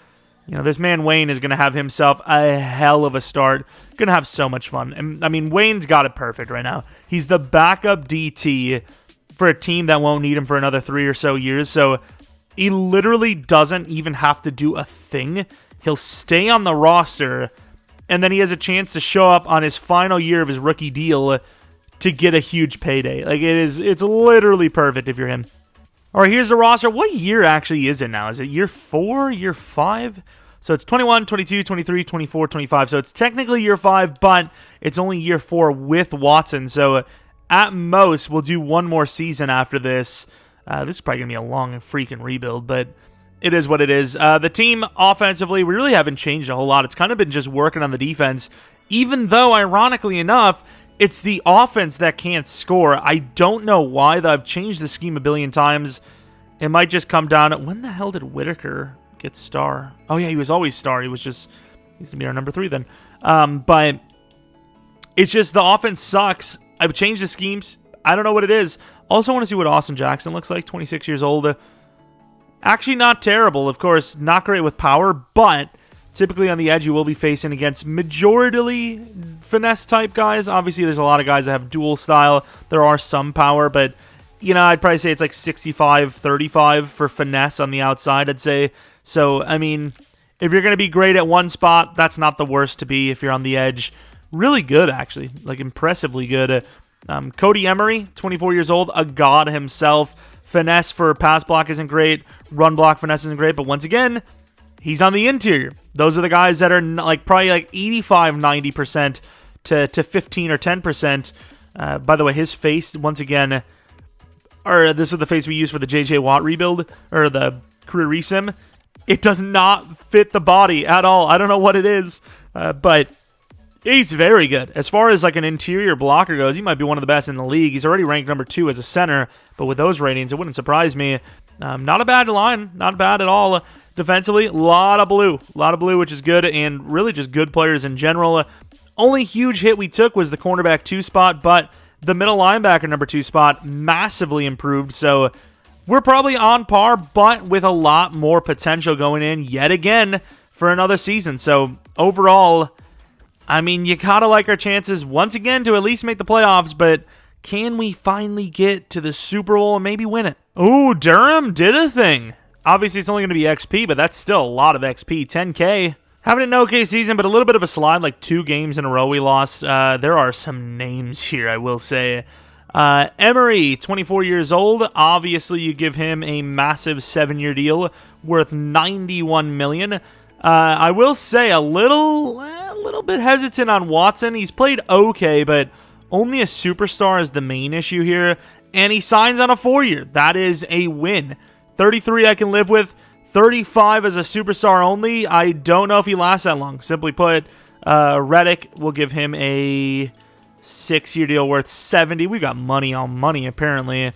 this man Wayne is going to have himself a hell of a start. Going to have so much fun. And I mean, Wayne's got it perfect right now. He's the backup DT for a team that won't need him for another 3 or so years. So he literally doesn't even have to do a thing. He'll stay on the roster, and then he has a chance to show up on his final year of his rookie deal to get a huge payday. Like, it's literally perfect if you're him. All right, here's the roster. What year actually is it now? Is it year 4, year 5? So it's 21, 22, 23, 24, 25. So it's technically year 5, but it's only year 4 with Watson. So at most, we'll do one more season after this. This is probably going to be a long freaking rebuild, but it is what it is. The team, offensively, we really haven't changed a whole lot. It's kind of been just working on the defense, even though, ironically enough, it's the offense that can't score. I don't know why, though. I've changed the scheme a billion times. It might just come down to... When the hell did Whitaker get star? Oh, yeah, he was always star. He's going to be our number 3 then. But It's just the offense sucks. I've changed the schemes. I don't know what it is. Also want to see what Austin Jackson looks like, 26 years old. Actually not terrible. Of course, not great with power, but typically on the edge you will be facing against majority finesse type guys. Obviously, there's a lot of guys that have dual style. There are some power, but I'd probably say it's like 65-35 for finesse on the outside, I'd say. So, I mean, if you're going to be great at one spot, that's not the worst to be if you're on the edge. Really good, actually. Like, impressively good. Cody Emery, 24 years old, a god himself. Finesse for pass block isn't great. Run block finesse isn't great. But once again, he's on the interior. Those are the guys that are probably 85-90% to 15 or 10%. By the way, his face, once again, or this is the face we use for the J.J. Watt rebuild, or the career resim. It does not fit the body at all. I don't know what it is, but he's very good. As far as an interior blocker goes, he might be one of the best in the league. He's already ranked number 2 as a center, but with those ratings, it wouldn't surprise me. Not a bad line. Not bad at all. Defensively, a lot of blue, which is good, and really just good players in general. Only huge hit we took was the cornerback 2 spot, but the middle linebacker number 2 spot massively improved, so we're probably on par, but with a lot more potential going in yet again for another season. So overall, I mean, you gotta like our chances once again to at least make the playoffs, but can we finally get to the Super Bowl and maybe win it? Ooh, Durham did a thing. Obviously, it's only going to be XP, but that's still a lot of XP. 10K. Having an okay season, but a little bit of a slide, 2 games in a row we lost. There are some names here, I will say. Emery, 24 years old. Obviously, you give him a massive 7-year deal worth $91 million. I will say a little bit hesitant on Watson. He's played okay, but only a superstar is the main issue here. And he signs on a 4-year. That is a win. 33 I can live with. 35 as a superstar only. I don't know if he lasts that long. Simply put, Reddick will give him a 6-year deal worth 70. We got money on money, apparently.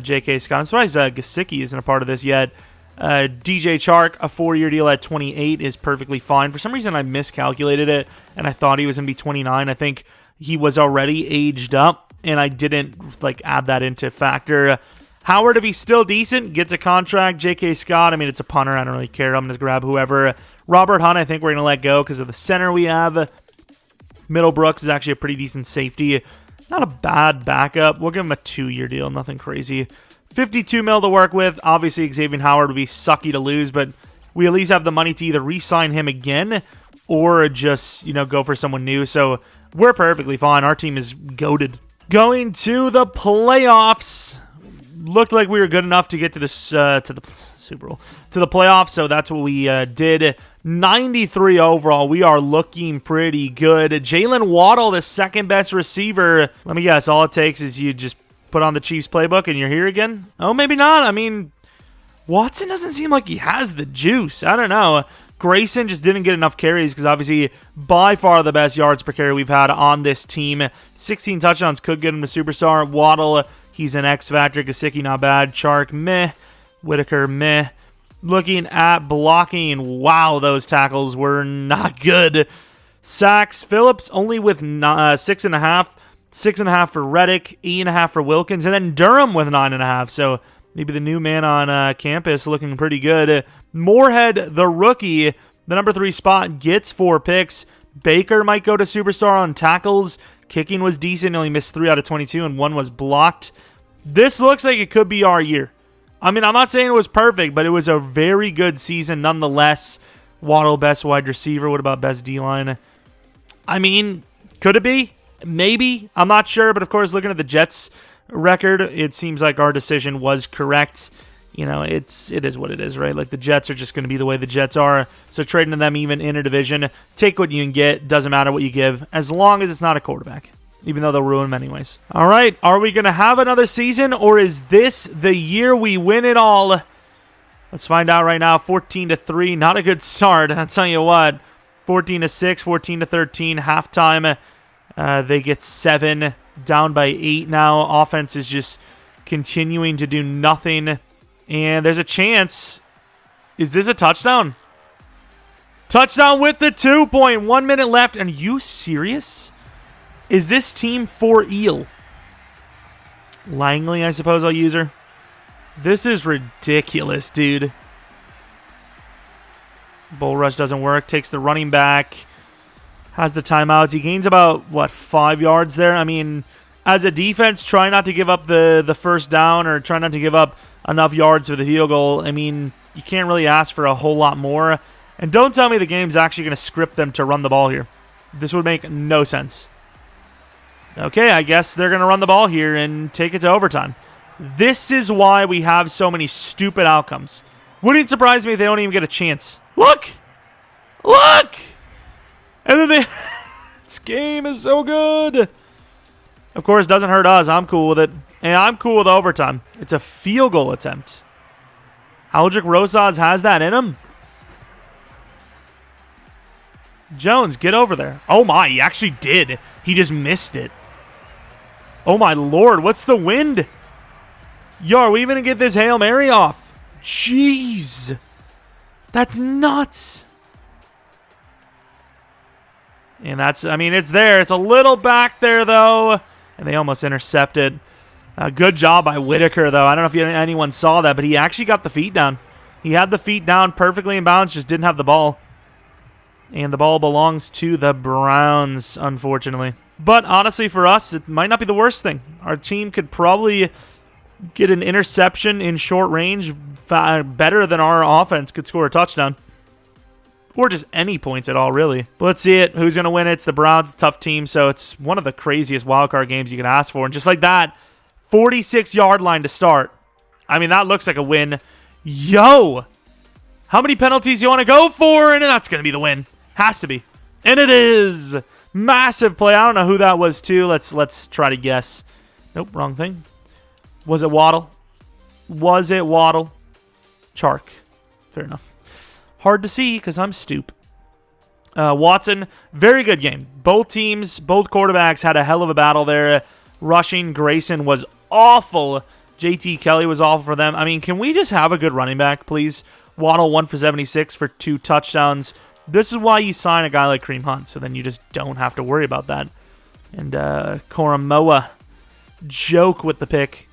J.K. Scott. I'm surprised Gesicki isn't a part of this yet. DJ Chark, a 4-year deal at 28 is perfectly fine. For some reason, I miscalculated it, and I thought he was going to be 29. I think he was already aged up, and I didn't add that into factor. Howard, if he's still decent, gets a contract. J.K. Scott, I mean, it's a punter. I don't really care. I'm going to grab whoever. Robert Hunt, I think we're going to let go because of the center we have. Middlebrooks is actually a pretty decent safety. Not a bad backup. We'll give him a 2-year deal. Nothing crazy. 52 mil to work with. Obviously, Xavier Howard would be sucky to lose, but we at least have the money to either re-sign him again or just, go for someone new. So we're perfectly fine. Our team is goated. Going to the playoffs. Looked like we were good enough to get to this to the Super Bowl, to the playoffs, so that's what we did. 93 overall. We are looking pretty good. Jalen Waddle, the second best receiver. Let me guess, all it takes is you just put on the Chiefs playbook and you're here again? Oh, maybe not. I mean, Watson doesn't seem like he has the juice. I don't know. Grayson just didn't get enough carries because obviously by far the best yards per carry we've had on this team. 16 touchdowns could get him to superstar. Waddle, he's an X factor. Gesicki, not bad. Chark, meh. Whitaker, meh. Looking at blocking, wow, those tackles were not good. Sacks, Phillips only with 6.5. 6.5 for Reddick, 8.5 for Wilkins, and then Durham with 9.5. So maybe the new man on campus looking pretty good. Moorhead, the rookie, the number 3 spot, gets 4 picks. Baker might go to superstar on tackles. Kicking was decent. Only missed 3 out of 22, and 1 was blocked. This looks like it could be our year. I mean, I'm not saying it was perfect, but it was a very good season nonetheless. Waddle, best wide receiver. What about best D-line? I mean, could it be? Maybe. I'm not sure, but of course, looking at the Jets' record, it seems like our decision was correct. It is what it is, right? The Jets are just going to be the way the Jets are. So trading to them even in a division, take what you can get. Doesn't matter what you give, as long as it's not a quarterback, even though they'll ruin them anyways. All right, are we going to have another season, or is this the year we win it all? Let's find out right now. 14-3, not a good start. I'll tell you what. 14-6, 14-13, halftime. They get 7, down by 8 now. Offense is just continuing to do nothing. And there's a chance. Is this a touchdown? Touchdown with the 2 point. 1 minute left. And are you serious? Is this team for Eel? Langley, I suppose I'll use her. This is ridiculous, dude. Bull rush doesn't work. Takes the running back. Has the timeouts. He gains about, 5 yards there? I mean, as a defense, try not to give up the first down or try not to give up enough yards for the field goal. I mean, you can't really ask for a whole lot more. And don't tell me the game's actually going to script them to run the ball here. This would make no sense. Okay, I guess they're going to run the ball here and take it to overtime. This is why we have so many stupid outcomes. Wouldn't surprise me if they don't even get a chance. Look! Look! And then this game is so good. Of course, it doesn't hurt us. I'm cool with it. And I'm cool with overtime. It's a field goal attempt. Aldrich Rosas has that in him. Jones, get over there. Oh my, he actually did. He just missed it. Oh my lord, what's the wind? Yo, are we even going to get this Hail Mary off? Jeez. That's nuts. And that's, I mean, it's there. It's a little back there, though. And they almost intercepted. Good job by Whitaker, though. I don't know if anyone saw that, but he actually got the feet down. He had the feet down perfectly in bounds, just didn't have the ball. And the ball belongs to the Browns, unfortunately. But honestly, for us, it might not be the worst thing. Our team could probably get an interception in short range better than our offense could score a touchdown. Or just any points at all, really. But let's see it. Who's going to win it? It's the Browns, tough team, so it's one of the craziest wildcard games you can ask for. And just like that, 46-yard line to start. I mean, that looks like a win. Yo! How many penalties you want to go for? And that's going to be the win. Has to be. And it is! Massive play. I don't know who that was, too. Let's try to guess. Nope, wrong thing. Was it Waddle? Was it Waddle? Chark. Fair enough. Hard to see because I'm stoop. Watson, very good game. Both teams, both quarterbacks had a hell of a battle there. Rushing, Grayson was awful. JT Kelly was awful for them. I mean, can we just have a good running back, please? Waddle 1 for 76 for 2 touchdowns. This is why you sign a guy like Kareem Hunt, so then you just don't have to worry about that. And Koromoa, joke with the pick.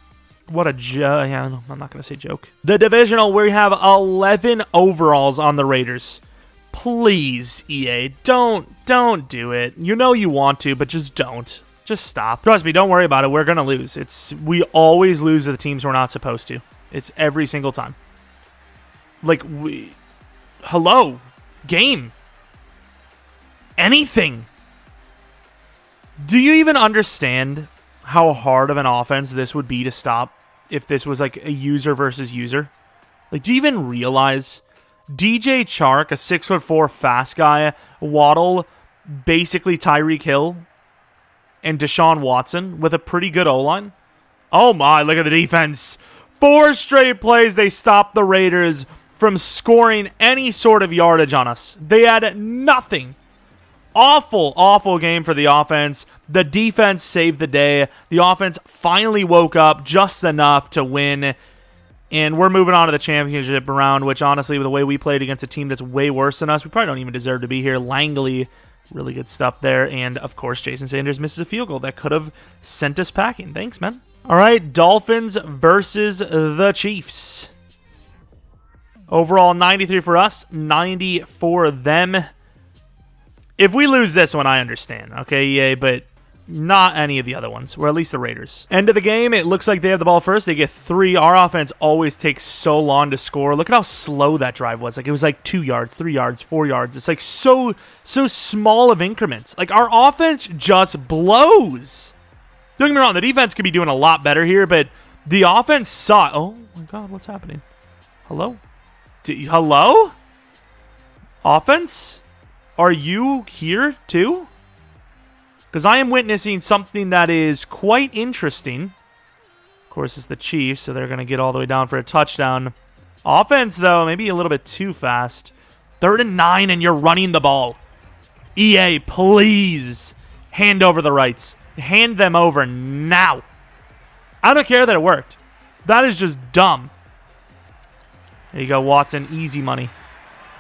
What a joke. Yeah, no, I'm not going to say joke. The divisional, we have 11 overalls on the Raiders. Please, EA, don't do it. You know you want to, but just don't. Just stop. Trust me, don't worry about it. We're going to lose. We always lose to the teams we're not supposed to. It's every single time. Like, hello? Game. Anything. Do you even understand how hard of an offense this would be to stop if this was like a user versus user? Like, do you even realize DJ Chark, a 6'4" fast guy, Waddle, basically Tyreek Hill, and Deshaun Watson with a pretty good O-line? Oh my, look at the defense. 4 straight plays they stopped the Raiders from scoring any sort of yardage on us. They had nothing. Awful, awful game for the offense. The defense saved the day. The offense finally woke up just enough to win. And we're moving on to the championship round, which honestly, with the way we played against a team that's way worse than us, we probably don't even deserve to be here. Langley, really good stuff there. And, of course, Jason Sanders misses a field goal that could have sent us packing. Thanks, man. All right, Dolphins versus the Chiefs. Overall, 93 for us, 90 for them. If we lose this one, I understand, okay, EA, but not any of the other ones, or at least the Raiders. End of the game, it looks like they have the ball first. They get 3. Our offense always takes so long to score. Look at how slow that drive was. Like, it was like 2 yards, 3 yards, 4 yards. It's like so small of increments. Like, our offense just blows. Don't get me wrong, the defense could be doing a lot better here, but the offense sucks. Oh, my God, what's happening? Hello? Hello? Offense? Are you here too? Because I am witnessing something that is quite interesting. Of course, it's the Chiefs, so they're going to get all the way down for a touchdown. Offense, though, maybe a little bit too fast. 3rd and 9, and you're running the ball. EA, please hand over the rights. Hand them over now. I don't care that it worked. That is just dumb. There you go, Watson. Easy money.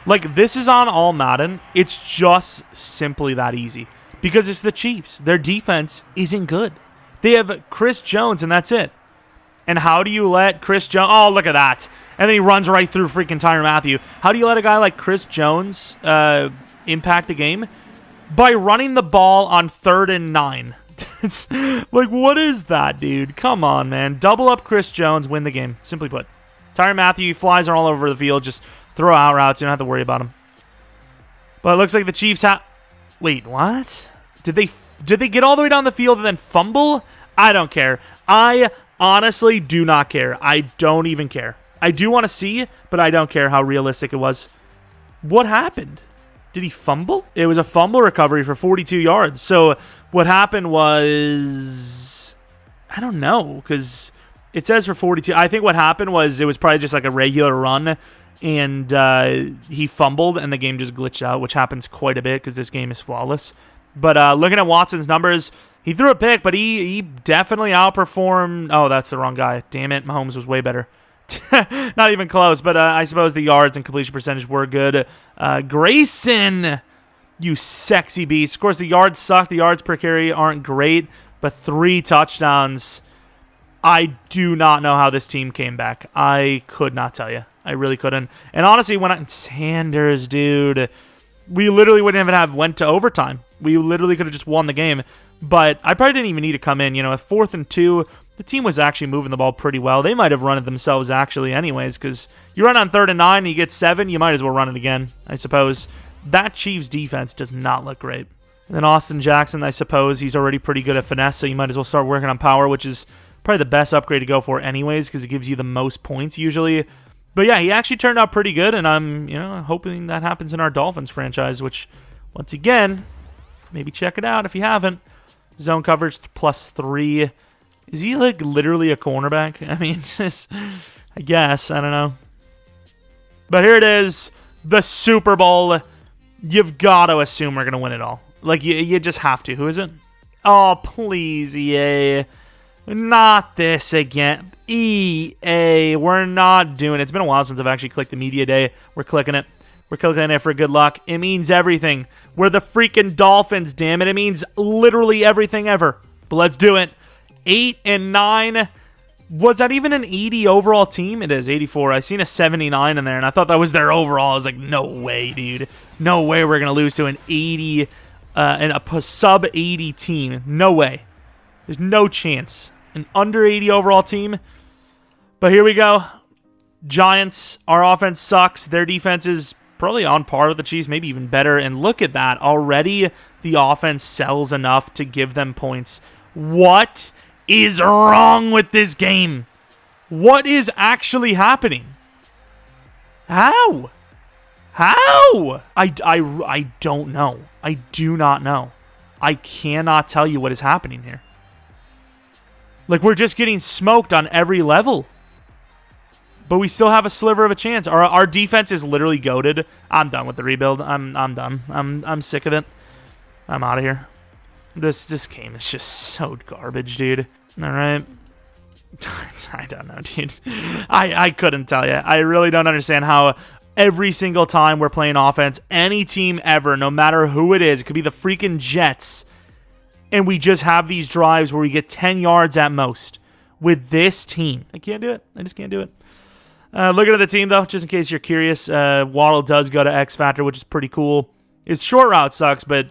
Like, this is on all Madden. It's just simply that easy. because it's the Chiefs. Their defense isn't good. They have Chris Jones, and that's it. And how do you let Chris Jones... Oh, look at that. And then he runs right through freaking Tyrann Mathieu. How do you let a guy like Chris Jones impact the game? By running the ball on 3rd and 9. It's like, what is that, dude? Come on, man. Double up Chris Jones, win the game. Simply put. Tyrann Mathieu flies all over the field. Just throw out routes. You don't have to worry about him. But it looks like the Chiefs have... Wait, what? Did they get all the way down the field and then fumble? I don't care. I honestly do not care. I don't even care. I do want to see, but I don't care how realistic it was. What happened? Did he fumble? It was a fumble recovery for 42 yards. So what happened was... I don't know, because it says for 42. I think what happened was it was probably just like a regular run, and he fumbled, and the game just glitched out, which happens quite a bit because this game is flawless. But looking at Watson's numbers, he threw a pick, but he definitely outperformed... Oh, that's the wrong guy. Damn it, Mahomes was way better. Not even close, but I suppose the yards and completion percentage were good. Grayson, you sexy beast. Of course, the yards suck. The yards per carry aren't great, but 3 touchdowns. I do not know how this team came back. I could not tell you. I really couldn't. And honestly, Sanders, dude, we literally wouldn't even have went to overtime. We literally could have just won the game. But I probably didn't even need to come in. At 4th and 2, the team was actually moving the ball pretty well. They might have run it themselves, actually, anyways, because you run on 3rd and 9 and you get 7, you might as well run it again, I suppose. That Chiefs defense does not look great. And then Austin Jackson, I suppose, he's already pretty good at finesse, so you might as well start working on power, which is probably the best upgrade to go for anyways, because it gives you the most points usually. But yeah, he actually turned out pretty good, and I'm hoping that happens in our Dolphins franchise, which, once again, maybe check it out if you haven't. Zone coverage +3. Is he, like, literally a cornerback? I mean, just, I guess. I don't know. But here it is. The Super Bowl. You've got to assume we're going to win it all. Like, you just have to. Who is it? Oh, please, EA. Not this again. EA. We're not doing it. It's been a while since I've actually clicked the media day. We're clicking it. We're clicking it for good luck. It means everything. We're the freaking Dolphins, damn it. It means literally everything ever. But let's do it. 8-9. Was that even an 80 overall team? It is 84. I seen a 79 in there, and I thought that was their overall. I was like, no way, dude. No way we're gonna lose to an 80 and a sub 80 team. No way. There's no chance. An under 80 overall team. But here we go. Giants. Our offense sucks. Their defense is probably on par with the Chiefs, maybe even better. And look at that. Already the offense sells enough to give them points. What is wrong with this game? What is actually happening? How? I don't know. I do not know. I cannot tell you what is happening here. Like, we're just getting smoked on every level. But we still have a sliver of a chance. Our defense is literally goated. I'm done with the rebuild. I'm done. I'm sick of it. I'm out of here. This game is just so garbage, dude. All right. I don't know, dude. I couldn't tell you. I really don't understand how every single time we're playing offense, any team ever, no matter who it is, it could be the freaking Jets, and we just have these drives where we get 10 yards at most with this team. I can't do it. I just can't do it. Looking at the team, though, just in case you're curious, Waddle does go to X Factor, which is pretty cool. His short route sucks, but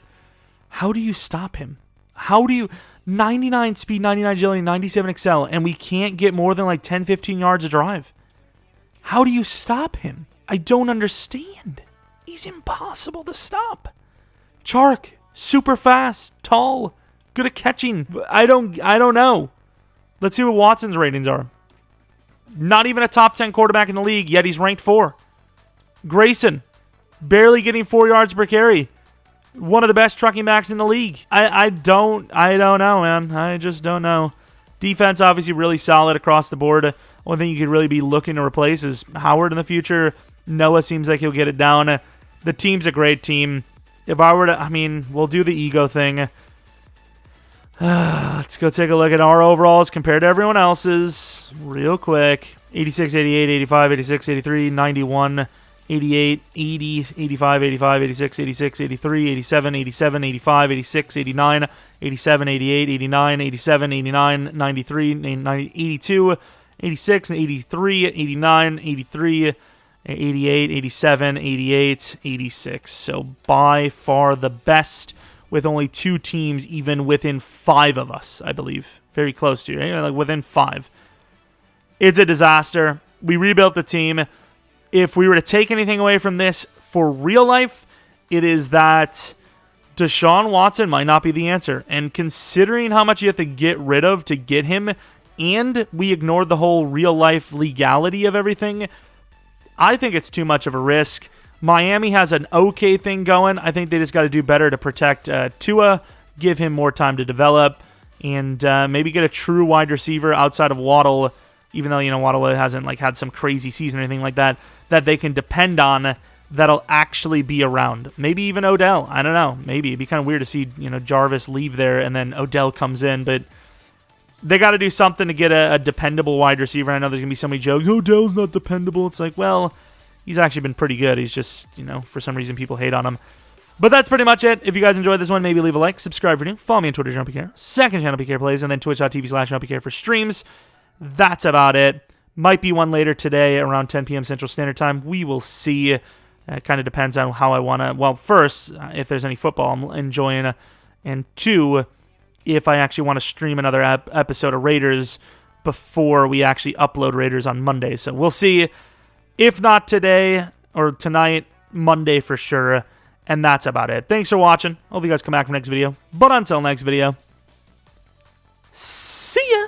how do you stop him? How do you... 99 speed, 99 agility, 97 excel, and we can't get more than like 10, 15 yards a drive. How do you stop him? I don't understand. He's impossible to stop. Chark, super fast, tall, good at catching. I don't know. Let's see what Watson's ratings are. Not even a top 10 quarterback in the league, yet he's ranked 4. Grayson, barely getting 4 yards per carry. One of the best trucking backs in the league. I don't know, man. I just don't know. Defense, obviously, really solid across the board. Only thing you could really be looking to replace is Howard in the future. Noah seems like he'll get it down. The team's a great team. If I were to, we'll do the ego thing. Let's go take a look at our overalls compared to everyone else's real quick. 86, 88, 85, 86, 83, 91. 88, 80, 85, 85, 86, 86, 83, 87, 87, 85, 86, 89, 87, 88, 89, 87, 89, 93, 82, 86, 83, 89, 83, 88, 87, 88, 86. So by far the best, with only 2 teams even within 5 of us, I believe. Very close to, right? Like within 5. It's a disaster. We rebuilt the team. If we were to take anything away from this for real life, it is that Deshaun Watson might not be the answer. And considering how much you have to get rid of to get him, and we ignored the whole real life legality of everything, I think it's too much of a risk. Miami has an okay thing going. I think they just got to do better to protect Tua, give him more time to develop, and maybe get a true wide receiver outside of Waddle, even though, Waddle hasn't had some crazy season or anything like that they can depend on, that'll actually be around. Maybe even Odell. I don't know. Maybe. It'd be kind of weird to see, Jarvis leave there and then Odell comes in, but they got to do something to get a dependable wide receiver. I know there's going to be so many jokes, Odell's not dependable. It's like, well, he's actually been pretty good. He's just, for some reason people hate on him. But that's pretty much it. If you guys enjoyed this one, maybe leave a like, subscribe for new, follow me on Twitter, Jeromepkr, second channel, PK Plays, and then twitch.tv/Jeromepkr for streams. That's about it. Might be one later today around 10 p.m. Central Standard Time. We will see. It kind of depends on how I want to. Well, first, if there's any football I'm enjoying, and 2, if I actually want to stream another episode of Raiders before we actually upload Raiders on Monday. So we'll see. If not today or tonight, Monday for sure. And that's about it. Thanks for watching. Hope you guys come back for next video. But until next video, see ya!